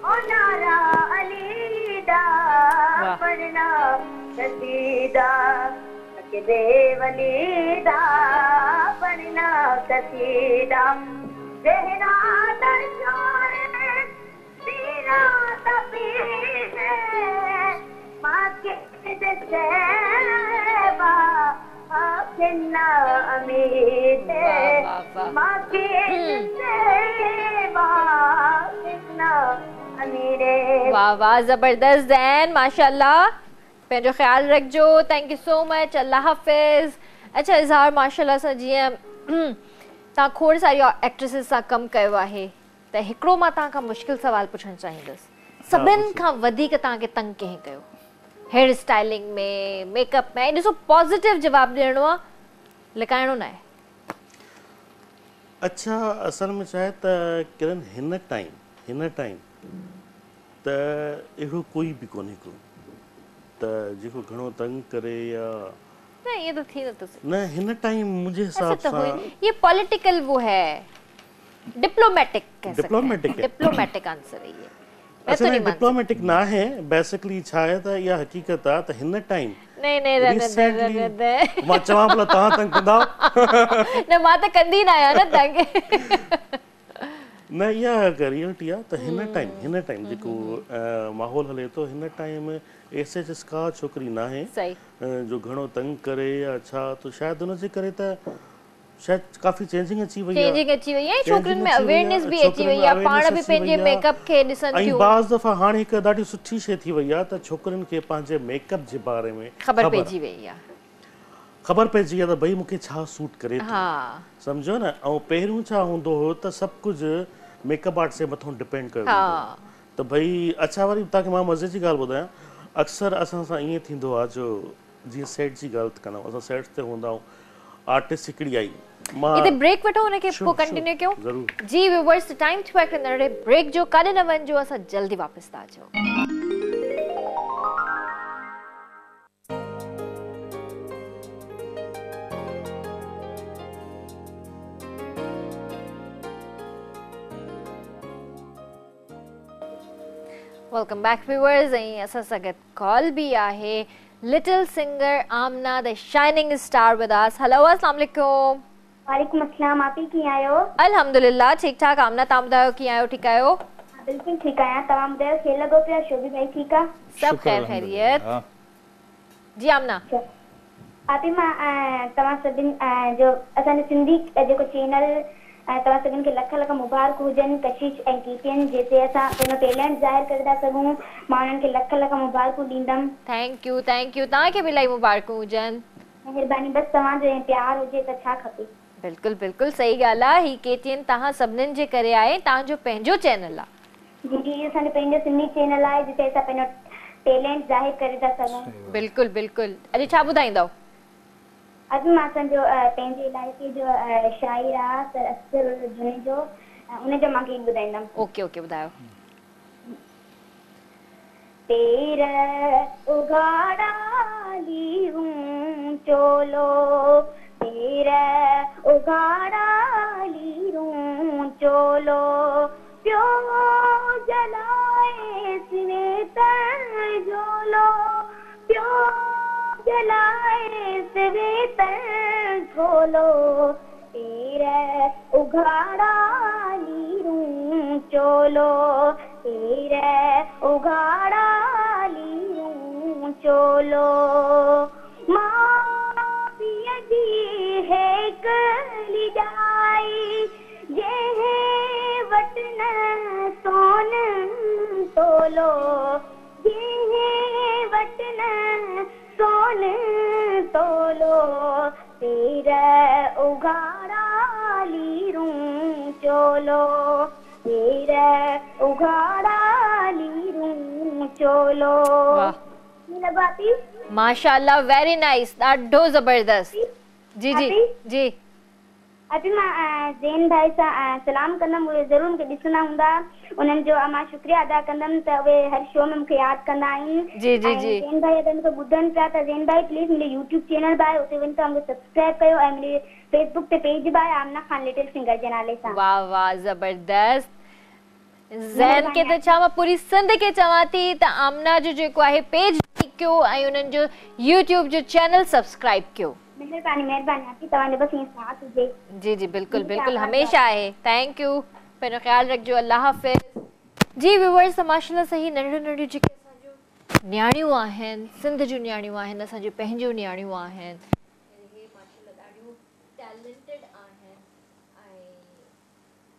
ओ नारा अलीदा पढ़ना कसीदा हक दे वलीदा पढ़ना कसीदा रहना दरजाए तेरा तबीर माँ के सेवा किन्ना अमीर माँ की सेवा किन्ना अमीर। वाह वाह जबरदस्त ज़ैन माशाल्लाह, पंहिंजो ख्याल रखजो, थैंक यू सो मच, अल्लाह हाफिज़। अच्छा इज़हार माशाल्लाह सां जीअं तव्हां खोड़ सारी एक्ट्रेसिस सां कमु कयो आहे त हिकिड़ो मां तव्हां खां मुश्किल सवाल पुछणु चाहींदसि, सभिनि खां वधीक तव्हांखे तंग कंहिं कयो हेयर स्टाइलिंग में, मेकअप में? ॾिसो पॉजिटिव जवाब ॾियणो आहे, लिकाइणो न आहे। अच्छा असल में छा आहे त किरण हिन टाइम त अहिड़ो कोई बि कोन्हे को त जेको घणो तंग करे या न, ये तो थी तो न हिन टाइम मुझे हिसाब सां ये पॉलिटिकल वो है, डिप्लोमेटिक कह सकते डिप्लोमेटिक हैं, डिप्लोमेटिक आंसर है ये। अच्छा नहीं डिप्लोमेटिक ना है, बेसिकली छा है त या हकीकत आ त हिन टाइम नहीं रहने दे मां चवां भला तव्हां तंग कंदा न, मां त कंदी न आहियां न तंग न, इहा रियलिटी आहे त हिन टाइम जेको माहौल हले थो हिन टाइम एसे जिसका छोकिरी ना है जो घणो तंग करे या छा, तो शायद उन जे करे त शायद काफी चेंजिंग अची वई आहे, छोकिरियुनि में अवेयरनेस बि अची वई आहे, पाण बि पंहिंजे मेकअप खे ॾिसनि थियूं। ऐं बाज़ दफ़ा हाणे हिकु ॾाढी सुठी शइ थी वई आहे त छोकिरियुनि खे पंहिंजे मेकअप जे बारे में ख़बर पइजी वई आहे, ख़बर पइजी आहे त भई मूंखे छा सूट करे थो, सम्झो न। ऐं पहिरियों छा हूंदो हो त सभु कुझु मेकअप आर्ट जे मथां डिपेंड कयो त भई। अच्छा वरी तव्हांखे मां मज़े जी ॻाल्हि ॿुधायां, अक्सर असां सां ईअं थींदो आहे जो जीअं सेट जी ॻाल्हि कंदा आहियूं, असां सेट्स ते हूंदा आहियूं, आर्टिस्ट हिकिड़ी आई इते ब्रेक वठो, उनखे पोइ कंटिन्यू कयो। ज़रूर जी व्यूअर्स, टाइम थियो आहे नंढड़े ब्रेक जो, काॾे न वञिजो, असां जल्दी वापसि था अचूं। वेलकम बैक व्यूअर्स, ऐं असां सां गॾु कॉल भी आहे little singer Amna the shining star with us. Hello अस्सलाम वालेकुम। वालेकुम अस्सलाम, आप कीअं आहियो? अल्हम्दुलिल्लाह ठीक ठाक। आमना तव्हां ॿुधायो कीअं आहियो? ठीकु आहियो? बिल्कुल ठीक आहियां, तव्हां ॿुधायो खे लॻो पिया? शोभी भाई ठीकु आहे? सब ख़ैर ख़ैरियत। जी आमना, आपी मां तव्हां सभिनि जो असांजो सिंधी जेको चैनल तव्हां सभिनि खे लख लख मुबारक हुजनि, कशिश ऐं कीर्तियन जिते असां पंहिंजो टैलेंट ज़ाहिर करे था सघूं, मां उन्हनि खे लख लख मुबारकूं ॾींदमि। थैंक यू तव्हांखे बि इलाही मुबारकूं हुजनि। महिरबानी, बसि तव्हांजो ऐं प्यार हुजे त छा खपे। बिल्कुलु बिल्कुलु सही ॻाल्हि आहे। ही केतियन तव्हां सभिनीनि जे करे आहे, तव्हांजो पंहिंजो चैनल आहे। जी जी, असांजो पंहिंजो सिंधी चैनल आहे जिते असां पंहिंजो टैलेंट ज़ाहिर करे था सघूं। बिल्कुलु बिल्कुलु। अॼु छा ॿुधाईंदव? अॼु मां असांजो पंहिंजे इलाइक़े जो शाइर आहे सर अख्तर जुने जो, उनजो मां गीत ॿुधाईंदमि। ओके ओके, ॿुधायो। तेरा उगाड़ा लीरूं चोलो, तेरा उगाड़ा लीरूं चोलो, प्यो जलाए स्वेत झोलो, प्यो जलाए स्वेत झोलो, तेरा उगाड़ा लीरूं चोलो, तेरा उगाड़ा लीरूं चोलो, मां पिया जी है कली जाई, ये वटन सोन तोलो, ये वटन सोन तोलो, तेरा उगाड़ा लीरूं चोलो, तेरा उगाड़ा लीरूं चोलो। माशाल्लाह, वेरी नाइस, ॾाढो ज़बरदस्त। जी जी जी। अभी मां ज़ैन भाई सां सलाम कंदमि, उहे ज़रूरु मूंखे ॾिसंदा हूंदा, उन्हनि जो मां शुक्रिया अदा कंदमि त उहे हर शो में मूंखे यादि कंदा आहिनि। जी जी जी। ज़ैन भाई अगरि मूंखे ॿुधनि पिया त ज़ैन भाई प्लीज़ मुंहिंजो यूट्यूब चैनल बि आहे, उते वञी तव्हां मूंखे सब्सक्राइब कयो, ऐं मुंहिंजे फेसबुक ते पेज बि आहे आमना ख़ान लिटिल सिंगर जे नाले सां। वाह वाह ज़बरदस्त। ज़ैन खे त छा मां पूरी सिंध खे चवां थी त आमना जो जेको आहे पेज कयो ऐं उन्हनि जो यूट्यूब जो चैनल सब्सक्राइब कयो। महिरबानी महिरबानी, आपकी तव्हांजो बसि ईअं साथ हुजे। जी जी बिल्कुलु बिल्कुलु, हमेशा आहे। थैंक यू, पंहिंजो ख्याल रखिजो, अल्लाह हाफ़िज़। जी व्यूअर्स, माशाल्लाह सही नंढियूं नंढियूं जेके असांजो न्याणियूं आहिनि, सिंध जूं न्याणियूं आहिनि, असांजूं पंहिंजूं न्याणियूं आहिनि, हे माशाल्लाह ॾाढियूं टैलेंटेड आहिनि ऐं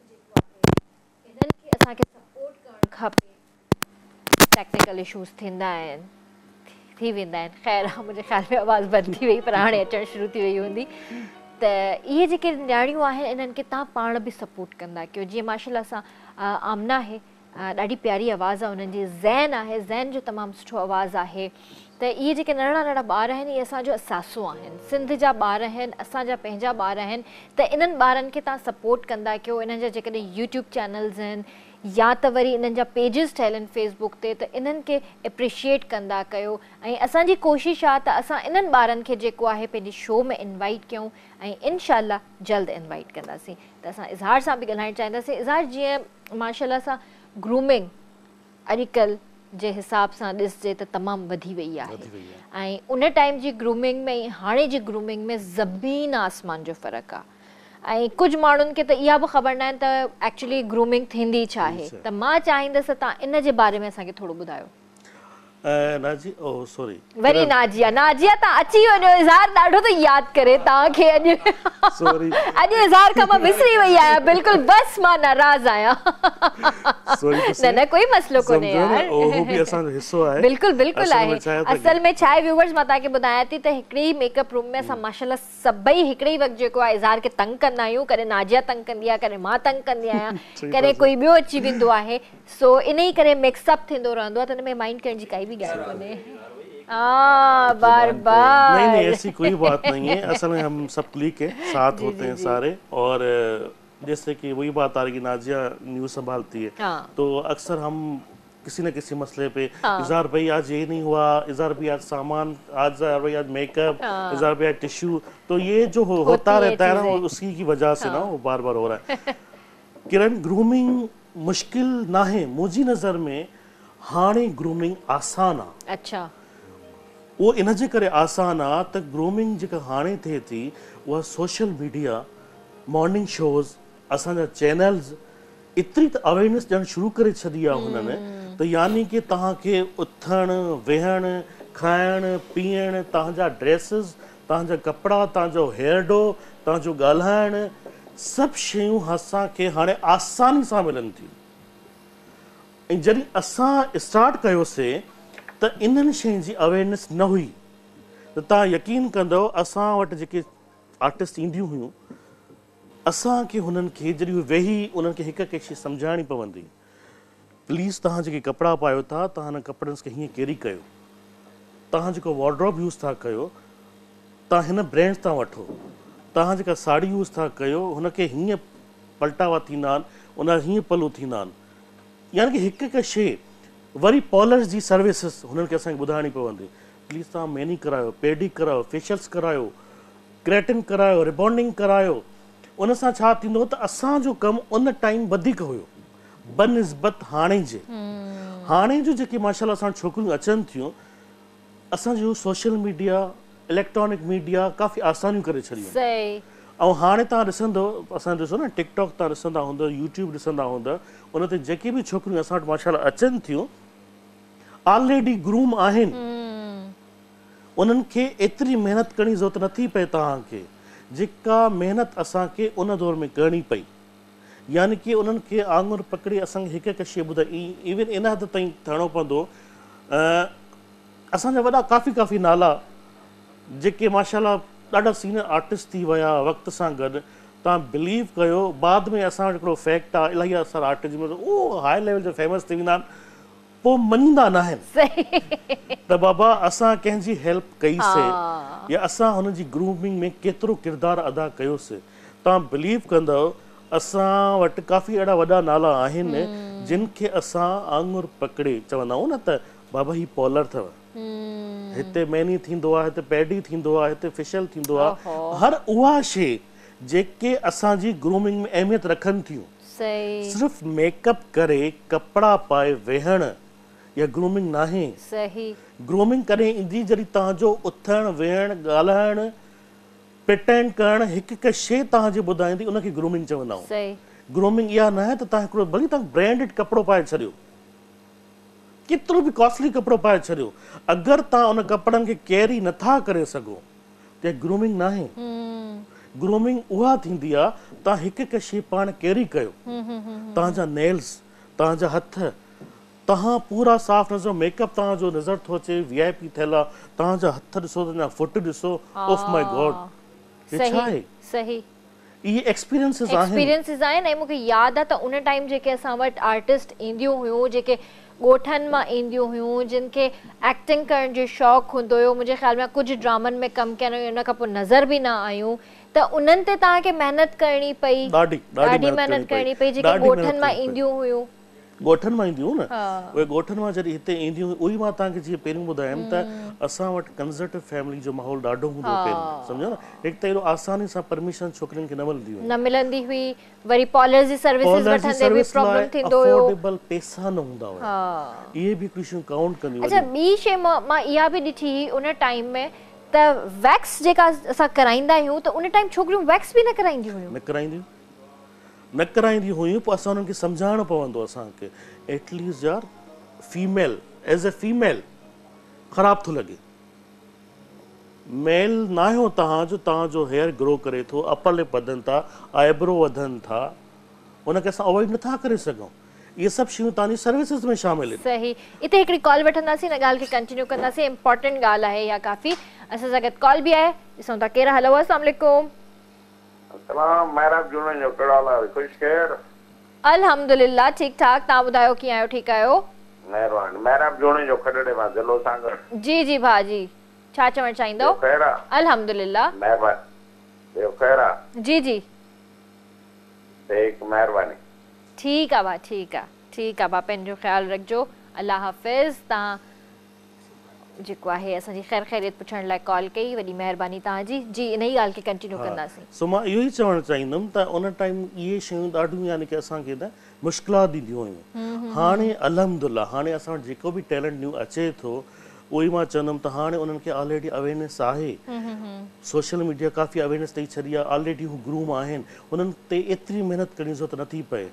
जेको आहे इन्हनि खे असांखे सपोर्ट करणु खपे। टेक्निकल इशूज़ थींदा आहिनि, थी वेंदा आहिनि, ख़ैर मुंहिंजे ख़्याल में आवाज़ बंदि थी वई पर हाणे अचणु शुरू थी वई हूंदी। त इहे जेके न्याणियूं आहिनि इन्हनि खे तव्हां पाण बि सपोर्ट कंदा कयो। जीअं माशाल्लाह सां आमना आहे, ॾाढी प्यारी आवाज़ आहे उन्हनि जी, ज़ैन आहे, ज़ैन जो तमामु सुठो आवाज़ आहे। त इहे जेके नंढड़ा नंढड़ा ॿार आहिनि इहे असांजो असासो आहिनि, सिंध जा ॿार आहिनि, असांजा पंहिंजा ॿार आहिनि। त इन्हनि ॿारनि खे तव्हां सपोर्ट कंदा कयो। इन्हनि जा जेकॾहिं यूट्यूब चैनल्स आहिनि या त वरी इन्हनि जा पेजिस ठहियल आहिनि फेसबुक ते, त इन्हनि खे एप्रिशिएट कंदा कयो। ऐं असांजी कोशिशि आहे त असां इन्हनि ॿारनि खे जेको आहे पंहिंजी शो में इनवाइट कयूं ऐं इनशाला जल्द इनवाइट कंदासीं। त असां इज़हार सां बि ॻाल्हाइणु चाहींदासीं। इज़हार, जीअं माशाल्लाह सां ग्रूमिंग अॼुकल्ह जे हिसाब सां ॾिसजे त तमामु वधी वई आहे ऐं उन टाइम जी ग्रूमिंग में हाणे जी ग्रूमिंग में ज़मीन आसमान जो फ़र्क़ु आहे। ऐं कुझु माण्हुनि खे त इहा बि ख़बर न आहे त एक्चुअली ग्रूमिंग थींदी छा आहे। त मां चाहींदसि तव्हां इन जे बारे में असांखे थोरो ॿुधायो। नाजी, ओ सॉरी, वरी नाजिया, नाजिया तव्हां अची वञो, इज़हार ॾाढो थो यादि करे तव्हांखे अॼु। सॉरी, अॼु इज़हार खां मां विसरी वई आहियां बिल्कुलु, बसि मां नाराज़ आहियां। न न कोई मसलो कोन्हे यार, उहो बि असांजो हिस्सो आहे। बिल्कुलु बिल्कुलु आहे। असल में छा आहे व्यूअर्स, मां तव्हांखे ॿुधायां थी त हिकिड़े ई मेकअप रूम में असां माशाल्लाह सभई हिकिड़े ई वक़्तु जेको आहे इज़हार खे तंग कंदा आहियूं। कॾहिं नाजिया तंग कंदी आहे, कॾहिं मां तंग कंदी आहियां, कॾहिं कोई ॿियो अची वेंदो आहे। सो इन ई करे मिक्सअप थींदो रहंदो आहे, त हिन में माइंड करण जी काई बि ॻाल्हि कोन्हे। बार बार नहीं, ऐसी कोई बात नहीं है। असल में हम सब क्लिक के साथ होते हैं सारे, और जैसे कि वही बात आ रही कि नाजिया न्यूज़ संभालती है, तो अक्सर हम किसी न किसी मसले पे, इज़हार भाई आज ये नहीं हुआ, इज़हार भाई आज सामान, आज भाई आज मेकअप, इज़हार भाई आज टिश्यू, तो ये जो होता रहता है ना, उसी की वजह से ना वो बार बार हो रहा है। किरण, ग्रूमिंग मुश्किल ना है मुझी नज़र में, हाणे ग्रूमिंग आसान आहे। अच्छा, वो इन जे करे आसान आहे त ग्रूमिंग जेका हाणे थिए थी उहा सोशल मीडिया, मॉर्निंग शोज़, असांजा चैनल्स एतिरी त अवेयरनेस ॾियणु शुरू करे छॾी आहे हुननि, त यानी कि तव्हांखे उथणु वेहणु खाइणु पीअणु, तव्हांजा ड्रेसिस, तव्हांजा कपिड़ा, तव्हांजो हेयर डो, तव्हांजो ॻाल्हाइणु, सभु शयूं असांखे हाणे आसानी सां मिलनि थियूं। ऐं जॾहिं असां स्टार्ट कयोसीं त इन्हनि शयुनि जी अवेयरनेस न हुई, त तव्हां यकीन कंदव असां वटि जेके आर्टिस्ट ईंदियूं हुयूं, असांखे हुननि खे जॾहिं उहे वेही उन्हनि खे हिकु हिकु शइ सम्झाइणी पवंदी। प्लीज़ तव्हां जेके कपिड़ा पायो था, तव्हां हिन कपिड़नि खे हीअं कैरी कयो, तव्हां जेको वॉर्ड्रॉब यूज़ था कयो, तव्हां हिन ब्रांड तां वठो, तव्हां जेका साड़ी यूज़ था कयो हुनखे हीअं पलटावा थींदा आहिनि, उन हीअं पलू थींदा आहिनि, यानी कि हिकु हिकु शइ। वरी पॉलर्स जी सर्विसिस हुननि खे असांखे ॿुधाइणी पवंदी। प्लीज़ तव्हां मैनी करायो, पेडी करायो, फेशियल्स करायो, क्रेटिन करायो, रिबॉन्डिंग करायो। उन सां छा थींदो त असांजो कमु उन टाइम वधीक हुयो बनिस्बत हाणे जे। हाणे जूं जेके माशाल्लाह असां छोकिरियूं अचनि थियूं, असांजो सोशल मीडिया, इलेक्ट्रॉनिक मीडिया काफ़ी आसानियूं करे छॾियूं। ऐं हाणे तव्हां ॾिसंदो, असां ॾिसो न टिकटॉक तव्हां ॾिसंदा हूंदव, यूट्यूब ॾिसंदा हूंदव, उन ते जेके बि छोकिरियूं असां वटि माशाल्लाह अचनि थियूं ऑलरेडी ग्रूम आहिनि। उन्हनि खे एतिरी महिनत करणी ज़रूरत नथी पए तव्हांखे, जेका महिनत असांखे उन दौर में करणी पई। यानी कि उन्हनि खे आङुर पकड़े असांखे हिकु हिकु शइ ॿुधाई, इवन इन हद ताईं थियणो पवंदो। असांजा वॾा काफ़ी नाला जेके माशाल्लाह ॾाढा सीनियर आर्टिस्ट थी विया वक़्त सां गॾु, तव्हां बिलीव कयो, बाद में असां वटि हिकिड़ो फैक्ट आहे, इलाही असां आर्टिस्ट उहो हाई लेवल जो फेमस थी वेंदा आहिनि, पोइ मञींदा न आहिनि त बाबा असां कंहिंजी हेल्प कईसीं या असां हुनजी ग्रूमिंग में केतिरो किरदारु अदा कयोसीं। तव्हां बिलीव कंदव, असां वटि काफ़ी अहिड़ा वॾा नाला आहिनि जिन खे असां आङुर पकड़े चवंदा आहियूं न त बाबा ही पॉलर अथव, हिते मैनी थींदो आहे, हिते पैडी थींदो आहे, हिते फेशियल थींदो आहे। हर उहा शइ जेके असांजी ग्रूमिंग में अहमियत रखनि थियूं, सिर्फ़ु मेकअप करे कपिड़ा पाए वेहण या ग्रूमिंग नाहे। ग्रूमिंग कॾहिं ईंदी जॾहिं तव्हांजो उथणु वेहणु ॻाल्हाइणु प्रिटेंड करणु हिकु हिकु शइ तव्हांजी ॿुधाईंदी, उनखे ग्रूमिंग चवंदा आहियूं। ग्रूमिंग इहा न आहे त तव्हां हिकिड़ो भली तव्हां ब्रांडेड कपिड़ो पाए छॾियो, केतिरो बि कॉस्टली कपिड़ो पाए छॾियो, अगरि तव्हां उन कपिड़नि खे कैरी नथा करे सघो त ग्रूमिंग न आहे। ग्रूमिंग उहा थींदी आहे तव्हां हिकु हिकु शइ पाण कैरी कयो, तव्हांजा नेल्स, तव्हांजा हथ, तव्हां पूरा साफ़ नज़र, मेकअप तव्हांजो नज़र थो अचे VIP थियल आहे, तव्हांजा हथ ॾिसो, तव्हांजा फुट ॾिसो, ओफ माय गॉड, हे छा आहे? सही इहे एक्सपीरियंसिस आहिनि। ऐं मूंखे यादि आहे त उन टाइम जेके असां वटि आर्टिस्ट ईंदियूं हुयूं, जेके ॻोठनि मां ईंदियूं हुयूं, जिन खे एक्टिंग करण जो शौक़ु हूंदो हुयो, मुंहिंजे ख़्याल में कुझु ड्रामनि में कमु कया आहियूं, उन खां पोइ नज़र बि न आयूं, त उन्हनि ते तव्हांखे महिनत करणी पई, ॾाढी महिनत करणी पई, जेके ॻोठनि मां ईंदियूं हुयूं। ॻोठनि मां ईंदियूं न, उहे ॻोठनि मां जॾहिं हिते ईंदियूं, उहो ई मां तव्हांखे जीअं पहिरियों ॿुधायमि त असां वटि कंज़र्वेटिव फैमिली जो माहौल ॾाढो हूंदो हो पहिरियों, सम्झो न। हिकु त एॾो आसानी सां परमिशन छोकिरियुनि खे न मिलंदी हुई, वरी पॉलर जी सर्विसेज वठंदे बि प्रॉब्लम थींदो हुयो, अफोर्डेबल पैसा न हूंदा हुया, इहे बि कुझु शयूं काउंट कंदियूं। अच्छा, ॿी शइ मां इहा बि ॾिठी उन टाइम में त वैक्स जेका असां कराईंदा आहियूं, त उन टाइम छोकिरियूं वैक्स बि न कराईंदियूं हुयूं, न कराईंदी हुयूं, पोइ असां उन्हनि खे सम्झाइणो पवंदो असांखे, एटलीस्ट यार फीमेल एज़ ए फीमेल ख़राब थो लॻे, मेल न आहियो तव्हांजो हेयर ग्रो करे थो, अपर लिप वधनि था, आईब्रो वधनि था, उनखे असां अवॉइड नथा करे सघूं। इहे सभु शयूं तव्हांजी सर्विसिस में शामिल आहिनि। सही, हिते हिकिड़ी कॉल वठंदासीं, हिन ॻाल्हि खे कंटिन्यू कंदासीं, इम्पोर्टेंट ॻाल्हि आहे इहा काफ़ी। असां सां गॾु कॉल बि आहे, ॾिसूं था केरु। हलो, अस्सलाम वालेकुम। अल्हम्दुलिल्लाह, ठीक ठाक, तव्हां ॿुधायो कीअं आहियो? ठीकु आहियो? जी जी भाजी, छा चवणु चाहींदो? अल्हम्दुलिल्लाह, जी जी, ठीकु आहे भाउ, ठीकु आहे भाउ, पंहिंजो ख़्यालु रखिजो, अल्लाह हाफ़िज़। तव्हां जेको आहे असांजी ख़ैर ख़ैरियत पुछण लाइ कॉल कई, वॾी महिरबानी तव्हांजी। जी, इन ई ॻाल्हि खे कंटिन्यू कंदासीं। सो मां इहो ई चवणु चाहींदुमि त उन टाइम इहे शयूं ॾाढियूं यानी की असांखे न मुश्किलात ॾींदियूं हुयूं। हाणे अल्हम्दुलिल्लाह, हाणे असां वटि जेको बि टैलेंट न्यू अचे थो, उहो ई मां चवंदुमि त हाणे उन्हनि खे ऑलरेडी अवेयरनेस आहे, सोशल मीडिया काफ़ी अवेयरनेस ॾेई छॾी आहे, ऑलरेडी हू ग्रूम आहिनि, उन्हनि ते एतिरी महिनत करण जी ज़रूरत नथी पए।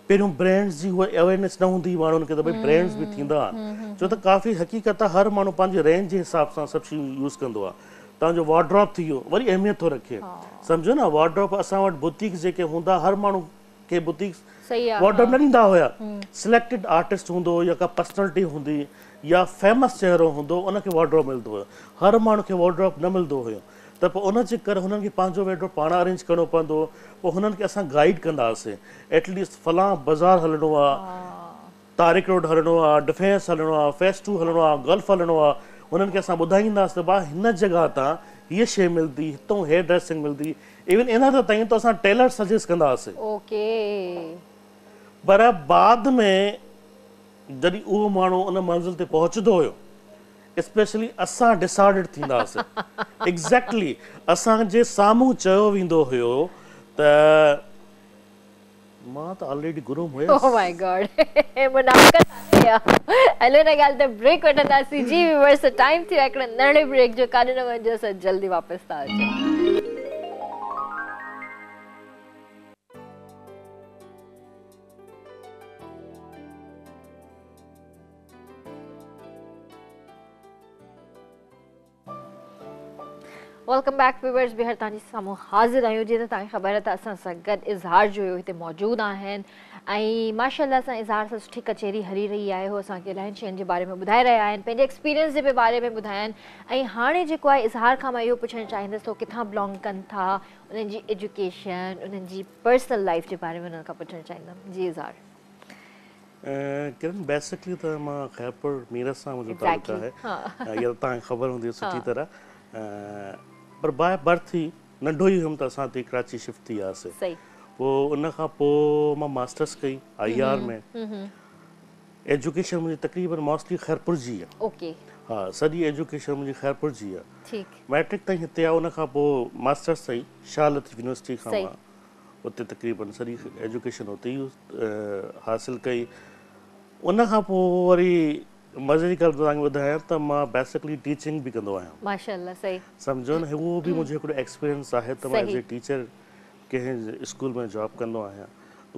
पहिरियों ब्रांड्स जी उहा अवेयरनेस न हूंदी माण्हुनि खे त भई ब्रांड्स बि थींदा, छो त काफ़ी हक़ीक़त आहे, हर माण्हू पंहिंजे रेंज जे हिसाब सां सभु शयूं यूज़ कंदो आहे। तव्हांजो वार्ड्रॉप थी वियो, वरी अहमियत थो रखे, सम्झो न। वार्ड्रॉप असां वटि बुटीक्स जेके हूंदा, हर माण्हू खे बुटीक्स वार्ड्रॉप न ॾींदा हुया, सिलेक्टेड आर्टिस्ट हूंदो या का पर्सनैलिटी हूंदी या फेमस चहिरो हूंदो, उनखे वार्ड्रॉप मिलंदो हुयो, हर माण्हू खे वार्ड्रॉप न मिलंदो हुयो। त पोइ उनजे करे हुननि खे पंहिंजो वार्ड्रॉप पाण अरेंज करिणो पवंदो, पोइ हुननि खे असां गाइड कंदा हुआसीं, एटलीस्ट फलां बाज़ार हलणो आहे, तारिक रोड हलणो आहे, डिफेंस हलणो आहे, फेस 2 हलणो आहे, गल्फ हलणो आहे, हुननि खे असां ॿुधाईंदासीं त भाउ हिन जॻह तां हीअ शइ मिलंदी, हितां हेयर ड्रेसिंग मिलंदी, इवन इन हद ताईं त असां टेलर सजेस्ट कंदा हुआसीं। पर बाद में जॾहिं उहो माण्हू उन मंज़िल ते पहुचंदो हुयो, स्पेशली असां डिसाइडेड थींदा हुआसीं, एग्ज़ैक्टली असांजे साम्हूं चयो वेंदो हुयो त मां त ऑलरेडी गुरूम हुयसि। ओह माय गॉड, मुनाफ़िक़त आहे या? हलो, हिन ॻाल्हि ते ब्रेक वठंदासीं। जी व्यूअर्स, टाइम थियो आहे हिकिड़े नंढे ब्रेक जो, काॾे न वञिजो, असां जल्दी वापसि था अचूं। वेलकम बैक व्यूअर्स, बिहर तव्हांजे साम्हूं हाज़िर आहियूं। जीअं त तव्हांखे ख़बर आहे त असां सां गॾु इज़हार जो हिते मौजूदु आहिनि, ऐं माशाअल्लाह सां इज़हार सां सुठी कचेरी हली रही आहे। उहो असांखे इलाही शयुनि जे बारे में ॿुधाए रहिया आहिनि, पंहिंजे एक्सपीरियंस जे बारे में ॿुधाया आहिनि। ऐं हाणे जेको आहे इज़हार खां मां इहो पुछणु चाहींदसि, तो किथां बिलोंग कनि था, उन्हनि जी एजुकेशन, उन्हनि जी पर्सनल लाइफ जे बारे में उन्हनि खां पुछणु चाहींदमि। जी इज़हार। किरण, बेसिकली त मां ख़ैरपुर मीरत सां मुंहिंजो तालुक़ु आहे, इहा तव्हांखे ख़बर हूंदी सुठी तरह, पर बाय बर्थ ई नंढो ई हुयुमि त असां हिते कराची शिफ्ट थी वियासीं। पोइ उन खां पोइ मां मास्टर्स कई IR में। एजुकेशन मुंहिंजी तक़रीबन मोस्टली ख़ैरपुर जी आहे। हा, सॼी एजुकेशन मुंहिंजी ख़ैरपुर जी आहे। मैट्रिक ताईं हिते आहे, उन खां पोइ मास्टर्स ताईं शाह लतीफ़ यूनिवर्सिटी खां मां उते तक़रीबन सॼी एजुकेशन उते ई हासिलु कई। उन खां पोइ वरी मज़े जी ॻाल्हि तव्हांखे ॿुधायां त मां बेसिकली टीचिंग बि कंदो आहियां। माशाअल्लाह, सही, सम्झो न, उहो बि मुंहिंजो हिकिड़ो एक्सपीरियंस आहे त मां एज़ ए टीचर कंहिं स्कूल में जॉब कंदो आहियां,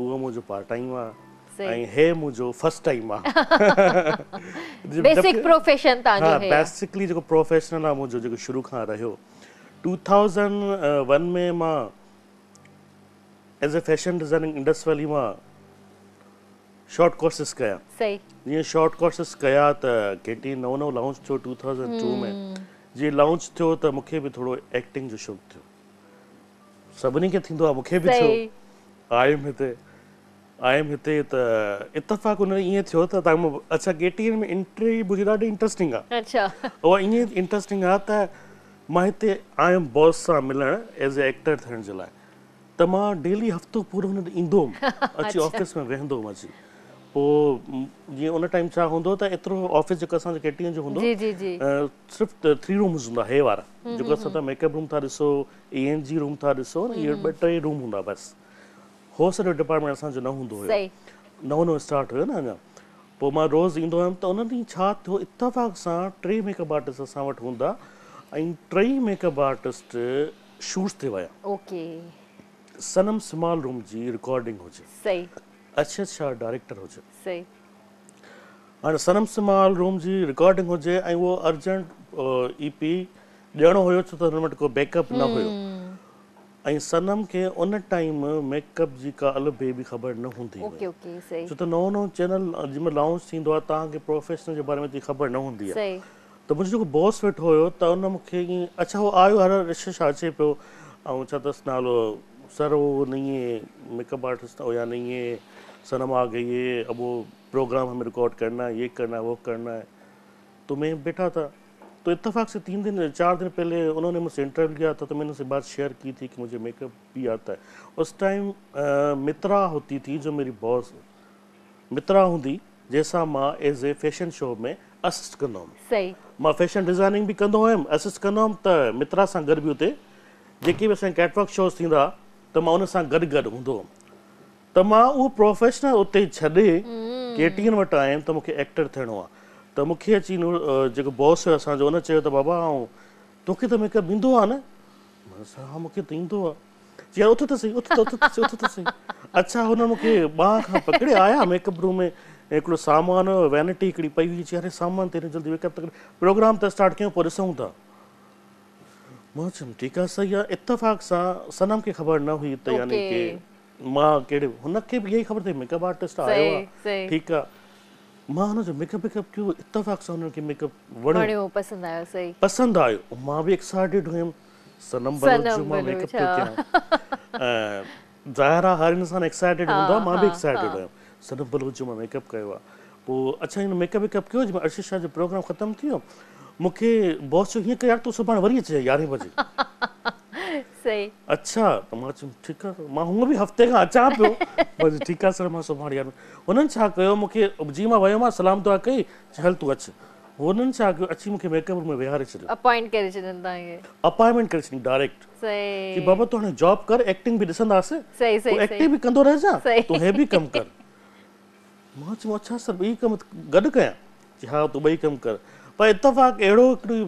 उहो मुंहिंजो पार्ट टाइम आहे। ऐं हे मुंहिंजो फर्स्ट टाइम आहे बेसिक प्रोफेशन तव्हांजो हा है बेसिकली जेको प्रोफेशनल आहे मुंहिंजो जेको शुरू खां रहियो 2001 में मां as a fashion designing Indus valley मां शॉर्ट कोर्सेस कया सही जीअं शॉर्ट कोर्सेस कया त केटी नओं लॉन्च थियो 2002 में जीअं लॉन्च थियो त मूंखे बि थोरो एक्टिंग जो शौक़ु थियो सभिनी खे थींदो आहे मूंखे बि थियो आयमि हिते त इतफ़ाक़ हुन ईअं थियो त तव्हां अच्छा केटीएन में एंट्री मुंहिंजी ॾाढी इंट्रस्टिंग आहे अच्छा उहा ईअं इंट्रस्टिंग आहे त मां हिते आयुमि बॉस सां मिलणु एज़ ए एक्टर थियण जे लाइ त मां डेली हफ़्तो पूरो हुन ईंदो हुउमि अची ऑफिस में वेहंदो हुउमि अची पोइ जीअं उन टाइम छा हूंदो त एतिरो ऑफिस जेको असांजो केटीएन जो हूंदो सिर्फ़ु 3 रूम्स हूंदा हे वारा जेको असां त मेकअप रूम था ॾिसो ENG रूम था ॾिसो न इहे 2-3 रूम हूंदा बसि हो सॼो डिपार्टमेंट असांजो न हूंदो हुयो नओं स्टार्ट हुयो न अञा पोइ मां रोज़ ईंदो हुयुमि त उन ॾींहुं छा थियो इतफ़ाक़ सां 3 मेकअप आर्टिस्ट असां वटि हूंदा ऐं 3 मेकअप आर्टिस्ट शूट्स ते विया ओके सनम स्मॉल रूम जी रिकॉर्डिंग हुजे सही अक्षत शाह डायरेक्टर हुजे सही हाणे सनम स्मॉल रूम जी रिकॉर्डिंग हुजे ऐं उहो अर्जेंट EP ॾियणो हुयो छो त हुन वटि को बैकअप न हुयो ऐं सनम खे उन टाइम मेकअप जी का अल बे बि ख़बर न हूंदी ओके ओके सही छो त नओं चैनल जंहिंमहिल लॉन्च थींदो आहे तव्हांखे प्रोफेशनल जे बारे में एतिरी ख़बर न हूंदी आहे सही त मुंहिंजो जेको बॉस वेठो हुयो त उन मूंखे ईअं अच्छा उहो आयो हर रिश्ते छा अचे पियो ऐं छा अथसि नालो सर वो नहीं है मेकअप आर्टिस्ट या नहीं है सनम आ गई है अब वो प्रोग्राम हमें रिकॉर्ड करना है ये करना है वो करना है तो मैं बैठा था तो इत्तेफाक से 4 दिन पहले उन्होंने मुझसे इंटरव्यू किया था तो मैंने उनसे बात शेयर की थी कि मुझे मेकअप भी आता है उस टाइम मित्रा होती थी जो मेरी बॉस मित्रा हूंदी जैसा मां एज ए फैशन शो में असिस्ट कंदो हुउमि सही मां फैशन डिज़ाइनिंग भी कंदो हुयुमि असिस्ट कंदो हुउमि त मित्रा सां गॾु बि हुते जेके बि असांजा कैटवॉक शोज़ थींदा त मां उन सां गॾु हूंदो हुउमि त मां उहो प्रोफेशनल उते छॾे केटीएन वटि आयुमि त मूंखे एक्टर थियणो आहे त मूंखे अची जेको बॉस हुयो असांजो उन चयो त बाबा ऐं तोखे त मेकअप ईंदो आहे न हा मूंखे त ईंदो आहे चई उथ त सही अच्छा हुन मूंखे ॿांह खां पकिड़े आया मेकअप रूम में हिकिड़ो सामान वैनिटी हिकिड़ी पई हुई चई अरे सामान तेरे जल्दी मेकअप त प्रोग्राम त स्टार्ट कयूं पोइ ॾिसूं था मां चयुमि ठीकु आहे सही आहे इत्तेफ़ाक सां सनम खे ख़बर न हुई त यानी की मां कहिड़े हुनखे बि इहा ई ख़बर अथई मेकअप आर्टिस्ट आयो आहे ठीकु आहे मां हुनजो मेकअप कयो इत्तेफ़ाक सां हुनखे मेकअप वणियो पसंदि आयो मां बि एक्साइटेड हुयुमि सनम बलोच जो मां मेकअप थो कयां ज़ाहिर आहे हर इंसान एक्साइटेड हूंदो आहे मां बि एक्साइटेड हुयुमि सनम बलोच जो मां मेकअप कयो आहे पोइ अच्छा हिन मेकअप वेकअप कयो जंहिंमहिल अर्शद शाह जो प्रोग्राम ख़तमु थी वियो मूंखे बॉस चयो हीअं कयां तूं सुभाणे वरी अचे 11 बजे सही अच्छा त मां चयुमि ठीकु आहे मां हूअं बि हफ़्ते खां अचां पियो बसि ठीकु आहे सर मां सुभाणे हुननि छा कयो मूंखे जीअं मां वियो मां सलाम दुआ कई हल तूं अचु हुननि छा कयो अची मूंखे मेकअप रूम में विहारे छॾियो अपॉइंटमेंट करे छॾी डायरेक्ट की बाबा तूं हाणे जॉब कर एक्टिंग बि ॾिसंदासीं तूं एक्टिंग बि कंदो रहिजांइ तूं हे बि कमु कर मां चयो अच्छा सर ॿई कम गॾु कयां की हा तूं ॿई कमु कर पर इत्तेफ़ाक अहिड़ो हिकिड़ी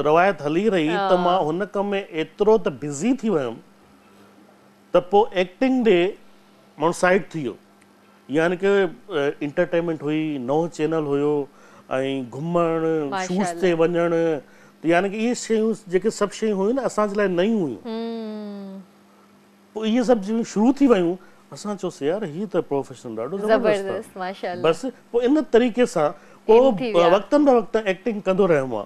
रवायत हली रही त मां हुन कम में एतिरो त बिज़ी थी वियुमि त पोइ एक्टिंग ॾे माण्हू साइड थी वियो यानी की इंटरटेनमेंट हुई नओं चैनल हुयो ऐं घुमणु शूट्स ते वञणु त यानी की इहे शयूं जेके सभु शयूं हुयूं न असांजे लाइ नयूं हुयूं पोइ इहे सभु शुरू थी वियूं असां चयोसीं यार हीअ त प्रोफेशनल ॾाढो ज़बरदस्त बसि पोइ इन तरीक़े सां पोइ वक़्तनि ब वक़्तु एक्टिंग कंदो रहियुमि मां